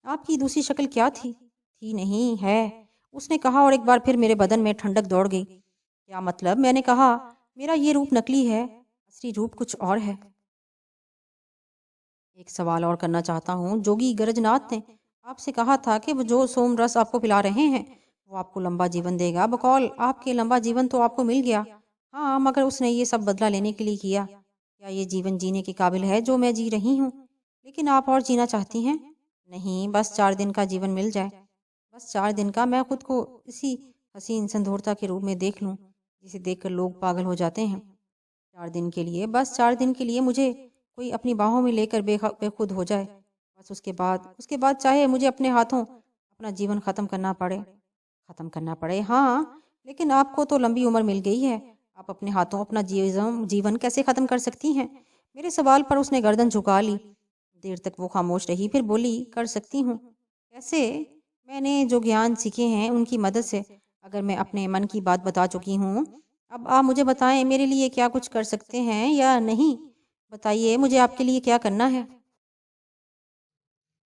آپ کی دوسری شکل کیا تھی؟ تھی نہیں، ہے، اس نے کہا، اور ایک بار پھر میرے بدن میں ٹھنڈک دوڑ گئی۔ کیا مطلب؟ میں نے کہا، میرا یہ روپ نکلی ہے، اصلی روپ کچھ اور ہے۔ ایک سوال اور کرنا چاہتا ہوں۔ جوگی گرج ناتھ نے آپ سے کہا تھا کہ وہ جو سوم رس آپ کو پلا رہے ہیں وہ آپ کو لمبا جیون دے گا۔ بقول آپ کے لمبا جیون تو آپ کو مل گیا۔ ہاں، مگر اس نے یہ سب بدلہ لینے کے لیے کیا۔ کیا یہ جیون جینے کے قابل ہے جو میں جی رہی ہوں؟ لیکن آپ اور جینا چاہتی ہیں؟ نہیں، بس 4 دن کا جیون مل جائے۔ بس 4 دن کا؟ میں خود کو اسی حسین سندھورتا کے روپ میں دیکھ لوں جسے دیکھ کر لوگ پاگل ہو جاتے ہیں۔ 4 دن کے لیے؟ بس 4 دن کے لیے مجھے کوئی اپنی باہوں میں لے کر بے خود ہو جائے، بس اس کے بعد چاہے مجھے اپنے ہاتھوں اپنا جیون ختم کرنا پڑے۔ ختم کرنا پڑے؟ ہاں، لیکن آپ کو تو لمبی عمر مل گئی ہے، آپ اپنے ہاتھوں اپنا جیون کیسے ختم کر سکتی ہیں؟ میرے سوال پر اس نے گردن جھکا لی۔ دیر تک وہ خاموش رہی، پھر بولی، کر سکتی ہوں۔ کیسے؟ میں نے جو گیان سیکھے ہیں ان کی مدد سے۔ اگر میں اپنے من کی بات بتا چکی ہوں، اب آپ مجھے بتائیں میرے لیے کیا کچھ کر سکتے ہیں یا نہیں؟ بتائیے مجھے آپ کے لیے کیا کرنا ہے؟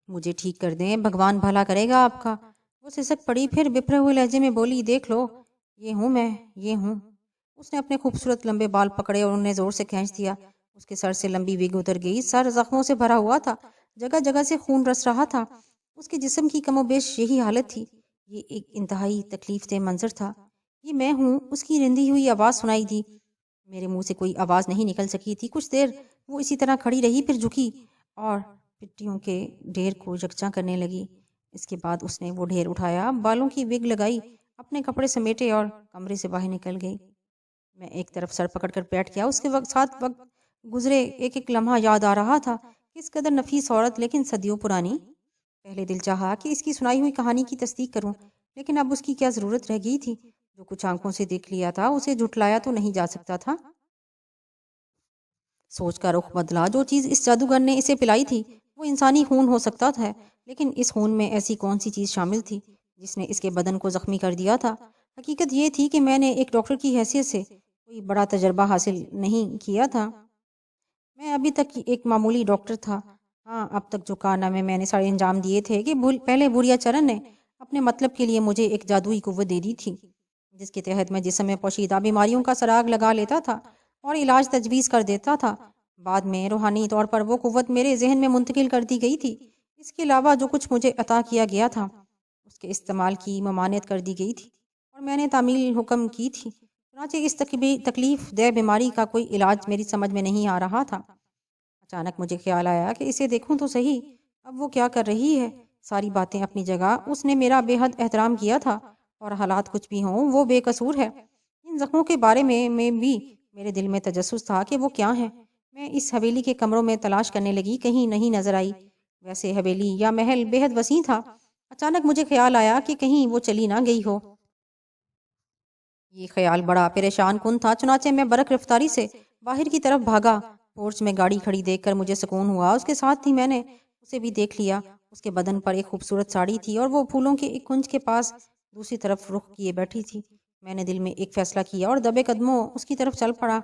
مجھے ٹھیک کر دیں، بھگوان بھلا کرے گا آپ کا۔ وہ سسک پڑی، پھر بپھرے ہوئے لہجے میں بولی، دیکھ لو، یہ ہوں میں، یہ ہوں۔ اس نے اپنے خوبصورت لمبے بال پکڑے اور انہیں زور سے کھینچ دیا۔ اس کے سر سے لمبی وگ اتر گئی، سر زخموں سے بھرا ہوا تھا، جگہ جگہ سے خون رس رہا تھا۔ اس کے جسم کی کم و بیش یہی حالت تھی۔ یہ ایک انتہائی تکلیف دہ منظر تھا۔ یہ میں ہوں؟ اس کی رندی ہوئی آواز سنائی دی۔ میرے منہ سے کوئی آواز نہیں نکل سکی تھی۔ کچھ دیر وہ اسی طرح کھڑی رہی، پھر جھکی اور پٹیوں کے ڈھیر کو یکجا کرنے لگی۔ اس کے بعد اس نے وہ ڈھیر اٹھایا، بالوں کی وگ لگائی، اپنے کپڑے سمیٹے اور کمرے سے باہر نکل گئی۔ میں ایک طرف سر پکڑ کر بیٹھ گیا۔ اس کے ساتھ وقت گزرے ایک ایک لمحہ یاد آ رہا تھا۔ کس قدر نفیس عورت، لیکن صدیوں پرانی۔ پہلے دل چاہا کہ اس کی سنائی ہوئی کہانی کی تصدیق کروں، لیکن اب اس کی کیا ضرورت رہ گئی تھی؟ جو کچھ آنکھوں سے دیکھ لیا تھا اسے جھٹلایا تو نہیں جا سکتا تھا۔ سوچ کا رخ بدلا۔ جو چیز اس جادوگر نے اسے پلائی تھی وہ انسانی خون ہو سکتا تھا، لیکن اس خون میں ایسی کون سی چیز شامل تھی جس نے اس کے بدن کو زخمی کر دیا تھا؟ حقیقت یہ تھی کہ میں نے ایک ڈاکٹر کی حیثیت سے کوئی بڑا تجربہ حاصل نہیں کیا تھا۔ میں ابھی تک ایک معمولی ڈاکٹر تھا۔ ہاں، اب تک جو کارنامے میں نے سارے انجام دیے تھے کہ پہلے بوریا چرن نے اپنے مطلب کے لیے مجھے ایک جادوئی قوت دے دی تھی، جس کے تحت میں جسم میں پوشیدہ بیماریوں کا سراغ لگا لیتا تھا اور علاج تجویز کر دیتا تھا۔ بعد میں روحانی طور پر وہ قوت میرے ذہن میں منتقل کر دی گئی تھی۔ اس کے علاوہ جو کچھ مجھے عطا کیا گیا تھا اس کے استعمال کی ممانعت کر دی گئی تھی اور میں نے تعمیل حکم کی تھی۔ چنانچہ اس تکلیف دہ بیماری کا کوئی علاج میری سمجھ میں نہیں آ رہا تھا۔ اچانک مجھے خیال آیا کہ اسے دیکھوں تو صحیح، اب وہ کیا کر رہی ہے۔ ساری باتیں اپنی جگہ، اس نے میرا بے حد احترام کیا تھا، اور حالات کچھ بھی ہوں وہ بے قصور ہے۔ ان زخموں کے بارے میں بھی میرے دل میں تجسس تھا کہ وہ کیا ہیں۔ میں اس حویلی کے کمروں میں تلاش کرنے لگی، کہیں نہیں نظر آئی۔ ویسے حویلی یا محل بے حد وسیع تھا۔ اچانک مجھے خیال آیا کہ کہیں وہ چلی نہ گئی ہو۔ یہ خیال بڑا پریشان کن تھا، چنانچہ میں برق رفتاری سے باہر کی طرف بھاگا۔ پورچ میں گاڑی کھڑی دیکھ کر مجھے سکون ہوا۔ اس کے ساتھ ہی میں نے اسے بھی دیکھ لیا۔ اس کے بدن پر ایک خوبصورت ساڑی تھی اور وہ پھولوں کے ایک کنج کے پاس دوسری طرف رخ کیے بیٹھی تھی۔ میں نے دل میں ایک فیصلہ کیا اور دبے قدموں اس کی طرف چل پڑا۔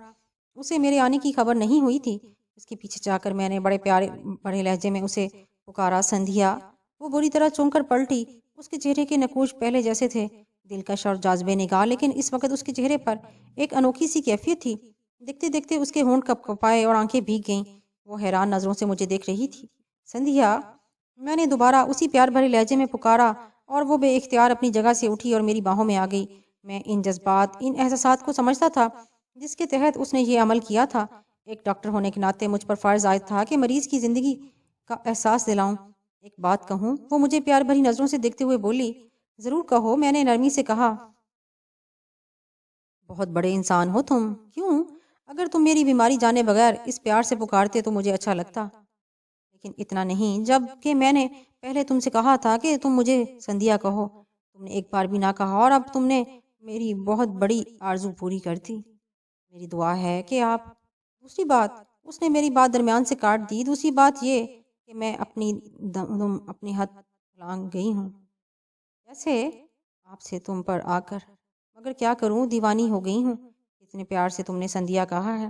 اسے میرے آنے کی خبر نہیں ہوئی تھی۔ اس کے پیچھے جا کر میں نے بڑے لہجے میں اسے پکارا، سندھیا۔ وہ بری طرح چونک کر پلٹی۔ اس کے چہرے کے نقوش پہلے جیسے تھے، دلکش اور جاذب نگاہ، لیکن اس وقت اس کے چہرے پر ایک انوکھی سی کیفیت تھی۔ دیکھتے دیکھتے اس کے ہونٹ کپ کپائے اور آنکھیں بھیگ گئیں۔ وہ حیران نظروں سے مجھے دیکھ رہی تھی۔ سندھیا، میں نے دوبارہ اسی پیار بھرے لہجے میں پکارا اور وہ بے اختیار اپنی جگہ سے اٹھی اور میری باہوں میں آ گئی۔ میں ان جذبات، ان احساسات کو سمجھتا تھا جس کے تحت اس نے یہ عمل کیا تھا۔ ایک ڈاکٹر ہونے کے ناطے مجھ پر فرض عائد تھا کہ مریض کی زندگی کا احساس دلاؤں۔ ایک بات کہوں؟ وہ مجھے پیار بھری نظروں سے دیکھتے ہوئے بولی۔ ضرور کہو، میں نے نرمی سے کہا۔ بہت بڑے انسان ہو تم۔ کیوں؟ اگر تم میری بیماری جانے بغیر اس پیار سے پکارتے تو مجھے اچھا لگتا، لیکن اتنا نہیں۔ جب کہ میں نے پہلے تم سے کہا تھا کہ تم مجھے سندھیا کہو، تم نے ایک بار بھی نہ کہا، اور اب تم نے میری بہت بڑی آرزو پوری کر دی۔ میری دعا ہے کہ آپ… دوسری بات… اس نے میری بات درمیان سے کاٹ دی۔ دوسری بات یہ کہ میں اپنی حد لانگ گئی ہوں۔ کیسے؟ آپ سے تم پر آ کر۔ مگر کیا کروں، دیوانی ہو گئی ہوں۔ اتنے پیار سے تم نے سندھیا کہا ہے،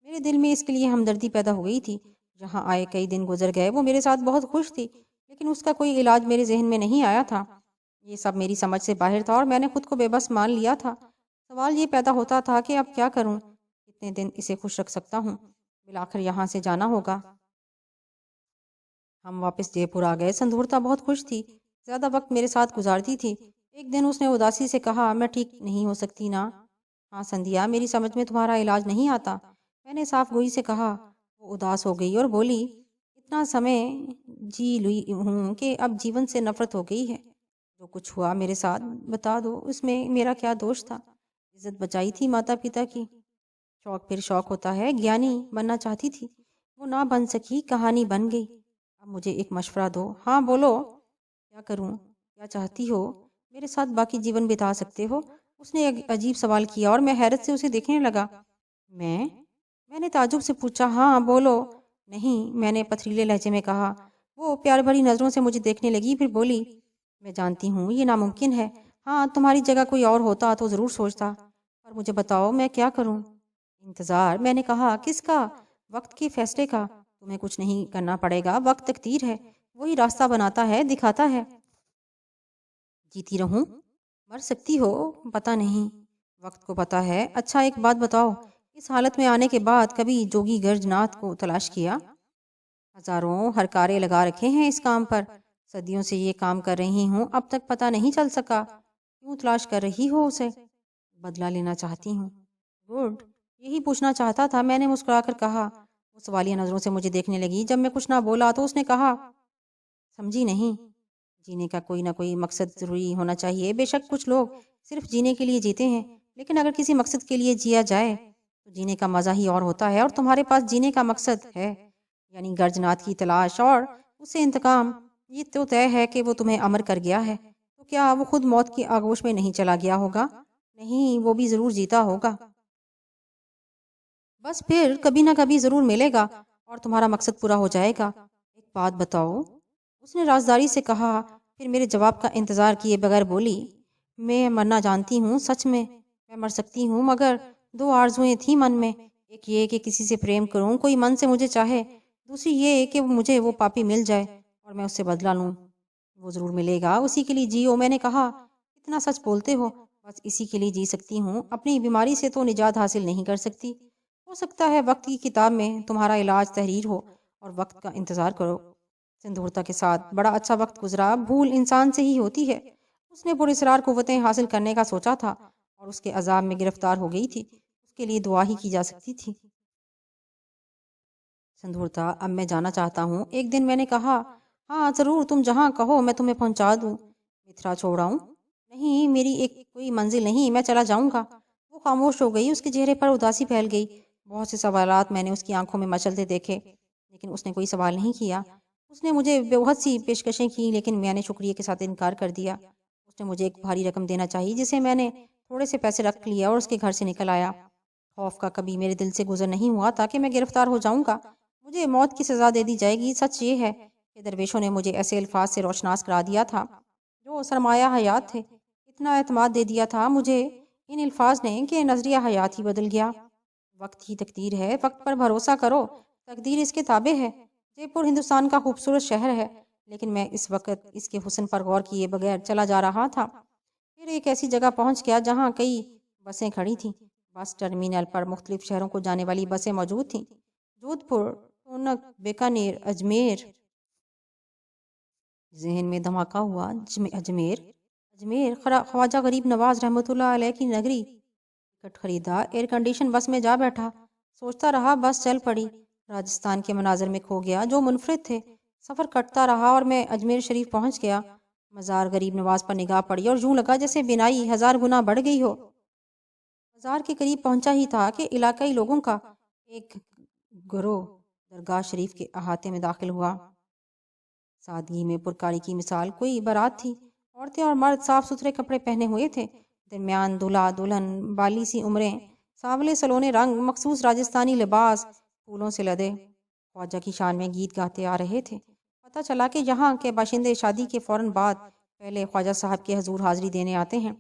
میرے دل میں اس کے لیے ہمدردی پیدا ہو گئی تھی۔ جہاں آئے کئی دن گزر گئے، وہ میرے ساتھ بہت خوش تھی، لیکن اس کا کوئی علاج میرے ذہن میں نہیں آیا تھا۔ یہ سب میری سمجھ سے باہر تھا اور میں نے خود کو بے بس مان لیا تھا۔ سوال یہ پیدا ہوتا تھا کہ اب کیا کروں، کتنے دن اسے خوش رکھ سکتا ہوں؟ بالآخر یہاں سے جانا ہوگا۔ ہم واپس جے پور آ گئے۔ سندھورتا بہت خوش تھی، زیادہ وقت میرے ساتھ گزارتی تھی۔ ایک دن اس نے اداسی سے کہا، میں ٹھیک نہیں ہو سکتی نا؟ ہاں سندھیا، میری سمجھ میں تمہارا علاج نہیں آتا۔ میں نے صاف گوئی سے کہا۔ وہ اداس ہو گئی اور بولی، اتنا سمے جی لی ہوں کہ اب جیون سے نفرت ہو گئی ہے۔ جو کچھ ہوا میرے ساتھ بتا دو، اس میں میرا کیا دوش تھا؟ عزت بچائی تھی ماتا پتا کی۔ شوق پھر شوق ہوتا ہے۔ گیانی بننا چاہتی تھی، وہ نہ بن سکی، کہانی بن گئی۔ اب مجھے ایک مشورہ دو۔ ہاں بولو۔ کیا کروں؟ کیا چاہتی ہو؟ میرے ساتھ باقی جیون بتا سکتے ہو؟ اس نے ایک عجیب سوال کیا اور میں حیرت سے اسے دیکھنے لگا۔ میں نے تعجب سے پوچھا، ہاں بولو۔ نہیں، میں نے پتھریلے لہجے میں کہا۔ وہ پیار بھری نظروں سے مجھے دیکھنے لگی، پھر بولی، میں جانتی ہوں یہ ناممکن ہے۔ ہاں، تمہاری جگہ کوئی اور ہوتا تو ضرور سوچتا، پر مجھے بتاؤ میں کیا کروں؟ انتظار، میں نے کہا۔ کس کا؟ وقت کے فیصلے کا۔ تمہیں کچھ نہیں کرنا پڑے گا، وقت تقدیر ہے، وہی راستہ بناتا ہے، دکھاتا ہے۔ جیتی رہوں؟ مر سکتی ہو، پتہ نہیں، وقت کو پتہ ہے۔ اچھا ایک بات بتاؤ، اس حالت میں آنے کے بعد کبھی جوگی گرج ناتھ کو تلاش کیا؟ ہزاروں ہرکارے لگا رکھے ہیں اس کام پر، صدیوں سے یہ کام کر رہی ہوں، اب تک پتہ نہیں چل سکا۔ کیوں تلاش کر رہی ہو اسے؟ بدلہ لینا چاہتی ہوں۔ گڈ، یہی پوچھنا چاہتا تھا، میں نے مسکرا کر کہا۔ وہ سوالیہ نظروں سے مجھے دیکھنے لگی۔ جب میں کچھ نہ بولا تو اس نے کہا، سمجھی نہیں؟ جینے کا کوئی نہ کوئی مقصد ضروری ہونا چاہیے۔ بے شک کچھ لوگ صرف جینے کے لیے جیتے ہیں، لیکن اگر کسی مقصد کے لیے جیا جائے تو جینے کا مزہ ہی اور ہوتا ہے، اور تمہارے پاس جینے کا مقصد ہے، یعنی گرج ناتھ کی تلاش اور اس سے انتقام۔ یہ تو طے ہے کہ وہ تمہیں امر کر گیا ہے، تو کیا وہ خود موت کی آغوش میں نہیں چلا گیا ہوگا؟ نہیں، وہ بھی ضرور جیتا ہوگا۔ بس پھر کبھی نہ کبھی ضرور ملے گا اور تمہارا مقصد پورا ہو جائے گا۔ ایک بات بتاؤ، اس نے رازداری سے کہا، پھر میرے جواب کا انتظار کیے بغیر بولی، میں مرنا جانتی ہوں، سچ میں مر سکتی ہوں، مگر دو آرزوئیں تھیں من میں۔ ایک یہ کہ کسی سے پریم کروں، کوئی من سے مجھے چاہے، دوسری یہ کہ مجھے وہ پاپی مل جائے اور میں اس سے بدلہ لوں۔ وہ ضرور ملے گا، اسی کے لیے جیو۔ میں نے کہا، اتنا سچ بولتے ہو؟ بس اسی کے لیے جی سکتی ہوں، اپنی بیماری سے تو نجات حاصل نہیں کر سکتی۔ ہو سکتا ہے وقت کی کتاب میں تمہارا علاج تحریر ہو، اور وقت کا انتظار کرو۔ سندھورتا کے ساتھ بڑا اچھا وقت گزرا۔ بھول انسان سے ہی ہوتی ہے۔ اس نے پراسرار قوتیں حاصل کرنے کا سوچا تھا اور اس کے عذاب میں گرفتار ہو گئی تھی۔ اس کے لیے دعا ہی کی جا سکتی تھی۔ سندھورتا، اب میں جانا چاہتا ہوں۔ ایک دن میں نے کہا، ہاں ضرور، تم جہاں کہو میں تمہیں پہنچا دوں۔ متھرا چھوڑاؤں؟ نہیں، میری ایک کوئی منزل نہیں، میں چلا جاؤں گا۔ وہ خاموش ہو گئی، اس کے چہرے پر اداسی پھیل گئی۔ بہت سے سوالات میں نے اس کی آنکھوں میں مچلتے دیکھے، لیکن اس نے کوئی سوال نہیں کیا۔ اس نے مجھے بہت سی پیشکشیں کی، لیکن میں نے شکریہ کے ساتھ انکار کر دیا۔ اس نے مجھے ایک بھاری رقم دینا چاہی، جسے میں نے تھوڑے سے پیسے رکھ لیا اور اس کے گھر سے نکل آیا۔ خوف کا کبھی میرے دل سے گزر نہیں ہوا تھا کہ میں گرفتار ہو جاؤں گا، مجھے موت کی سزا دے دی جائے گی۔ سچ یہ ہے کہ درویشوں نے مجھے ایسے الفاظ سے روشناس کرا دیا تھا جو سرمایہ حیات تھے۔ اتنا اعتماد دے دیا تھا مجھے ان الفاظ نے کہ نظریہ حیات ہی بدل گیا۔ وقت ہی تقدیر ہے، وقت پر بھروسہ کرو، تقدیر اس کے تابع ہے۔ جے پور ہندوستان کا خوبصورت شہر ہے، لیکن میں اس وقت اس کے حسن پر غور کیے بغیر چلا جا رہا تھا۔ پھر پھر ایک ایسی جگہ پہنچ گیا جہاں کئی بسیں کھڑی تھیں۔ بس ٹرمینل پر مختلف شہروں کو جانے والی بسیں موجود تھیں، جودھ پور، ٹونک، بیکانیر، اجمیر۔ ذہن میں دھماکہ ہوا، اجمیر خواجہ غریب نواز رحمۃ اللہ علیہ کی نگری۔ ٹکٹ خریدا، ایئر کنڈیشن بس میں جا بیٹھا، سوچتا رہا، بس چل پڑی۔ راجستھان کے مناظر میں کھو گیا جو منفرد تھے۔ سفر کٹتا رہا اور میں اجمیر شریف پہنچ گیا۔ مزار غریب نواز پر نگاہ پڑی اور یوں لگا جیسے بینائی 1000 گنا بڑھ گئی ہو۔ مزار کے قریب پہنچا ہی تھا کہ علاقائی لوگوں کا ایک گروہ درگاہ شریف کے احاطے میں داخل ہوا۔ سادگی میں پرکاری کی مثال کوئی بارات تھی۔ عورتیں اور مرد صاف ستھرے کپڑے پہنے ہوئے تھے، درمیان دلہا دلہن، بالی سی عمریں، سانولے سلونے رنگ، مخصوص راجستھانی لباس پھولوں سے لدے، خواجہ کی شان میں گیت گاتے آ رہے تھے۔ پتہ چلا کہ یہاں کے باشندے شادی کے فوراً بعد پہلے خواجہ صاحب کے حضور حاضری دینے آتے ہیں۔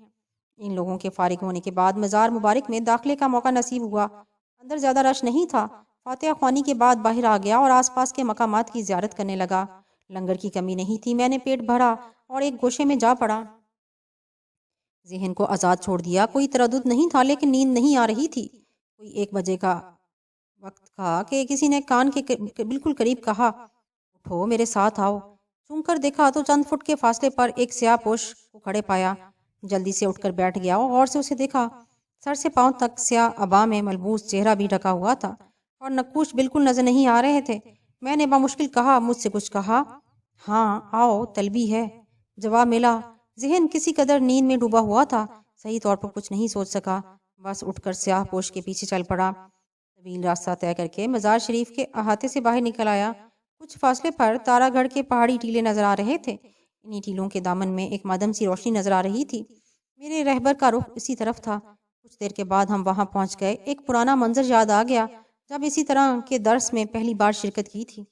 ان لوگوں کے فارغ ہونے کے بعد مزار مبارک میں داخلے کا موقع نصیب ہوا۔ اندر زیادہ رش نہیں تھا۔ فاتحہ خوانی کے بعد باہر آ گیا اور آس پاس کے مقامات کی زیارت کرنے لگا۔ لنگر کی کمی نہیں تھی، میں نے پیٹ بھرا اور ایک گوشے میں جا پڑا۔ ذہن کو آزاد چھوڑ دیا، کوئی تردد نہیں تھا، لیکن نیند نہیں آ رہی تھی۔ کوئی 1 بجے کا وقت تھا کہ کسی نے کان کے بالکل قریب کہا، اٹھو میرے ساتھ آؤ۔ چونک کر دیکھا تو چند فٹ کے فاصلے پر ایک سیاہ پوش کو کھڑے پایا۔ جلدی سے اٹھ کر بیٹھ گیا اور غور سے اسے دیکھا۔ سر سے پاؤں تک سیاہ عبا میں ملبوس، چہرہ بھی ڈھکا ہوا تھا اور نقوش بالکل نظر نہیں آ رہے تھے۔ میں نے بمشکل کہا، مجھ سے کچھ کہا؟ ہاں آؤ، طلبی ہے، جواب ملا۔ ذہن کسی قدر نیند میں ڈوبا ہوا تھا، صحیح طور پر کچھ نہیں سوچ سکا، بس اٹھ کر سیاہ پوش کے پیچھے چل پڑا۔ طویل راستہ طے کر کے مزار شریف کے احاطے سے باہر نکل آیا۔ کچھ فاصلے پر تارا گڑھ کے پہاڑی ٹیلے نظر آ رہے تھے۔ انہی ٹیلوں کے دامن میں ایک مدھم سی روشنی نظر آ رہی تھی۔ میرے رہبر کا رخ اسی طرف تھا۔ کچھ دیر کے بعد ہم وہاں پہنچ گئے۔ ایک پرانا منظر یاد آ گیا جب اسی طرح کے درس میں پہلی بار شرکت کی تھی۔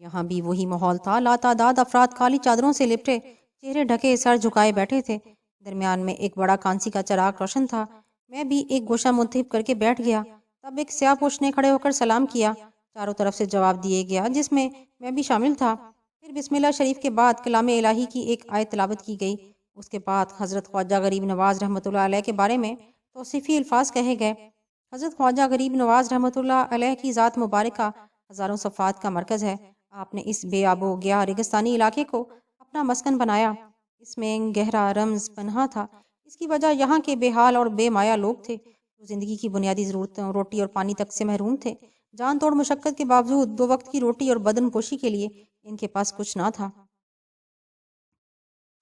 یہاں بھی وہی ماحول تھا، لاتعداد افراد کالی چادروں سے لپٹے، چہرے ڈھکے، سر جھکائے بیٹھے تھے۔ درمیان میں ایک بڑا کانسی کا چراغ روشن تھا۔ میں بھی ایک گوشہ منتخب کر کے بیٹھ گیا۔ تب ایک سیاہ پوش نے کھڑے ہو کر سلام کیا۔ چاروں طرف سے جواب دیے گیا، جس میں میں بھی شامل تھا۔ پھر بسم اللہ شریف کے بعد کلام الہی کی ایک آیت تلاوت کی گئی۔ اس کے بعد حضرت خواجہ غریب نواز رحمۃ اللہ علیہ کے بارے میں توصیفی الفاظ کہے گئے۔ حضرت خواجہ غریب نواز رحمۃ اللہ علیہ کی ذات مبارکہ ہزاروں صفات کا مرکز ہے۔ آپ نے اس بے آب و گیا ریگستانی علاقے کو اپنا مسکن بنایا۔ اس میں گہرا رمز پنہاں تھا۔ اس کی وجہ یہاں کے بے حال اور بے مایہ لوگ تھے، جو زندگی کی بنیادی ضرورتوں، روٹی اور پانی تک سے محروم تھے۔ جان توڑ مشقت کے باوجود 2 وقت کی روٹی اور بدن پوشی کے لیے ان کے پاس کچھ نہ تھا۔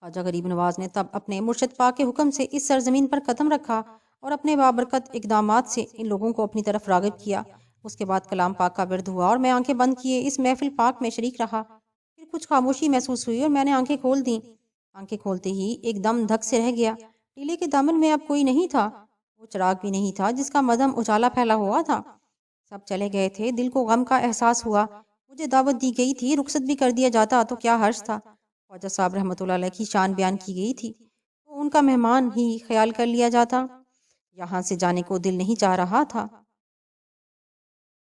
خواجہ غریب نواز نے تب اپنے مرشد پاک کے حکم سے اس سرزمین پر قدم رکھا اور اپنے بابرکت اقدامات سے ان لوگوں کو اپنی طرف راغب کیا۔ اس کے بعد کلام پاک کا ورد ہوا اور میں آنکھیں بند کیے اس محفل پاک میں شریک رہا۔ پھر کچھ خاموشی محسوس ہوئی اور میں نے آنکھیں کھول دیں۔ آنکھیں کھولتے ہی ایک دم دھک سے رہ گیا۔ ٹیلے کے دامن میں اب کوئی نہیں تھا، وہ چراغ بھی نہیں تھا جس کا مدھم اجالا پھیلا ہوا تھا۔ سب چلے گئے تھے، دل کو غم کا احساس ہوا۔ مجھے دعوت دی گئی تھی، رخصت بھی کر دیا جاتا تو کیا حرج تھا۔ خواجہ صاحب رحمۃ اللہ علیہ کی شان بیان کی گئی تھی تو ان کا مہمان ہی خیال کر لیا جاتا۔ یہاں سے جانے کو دل نہیں چاہ رہا تھا۔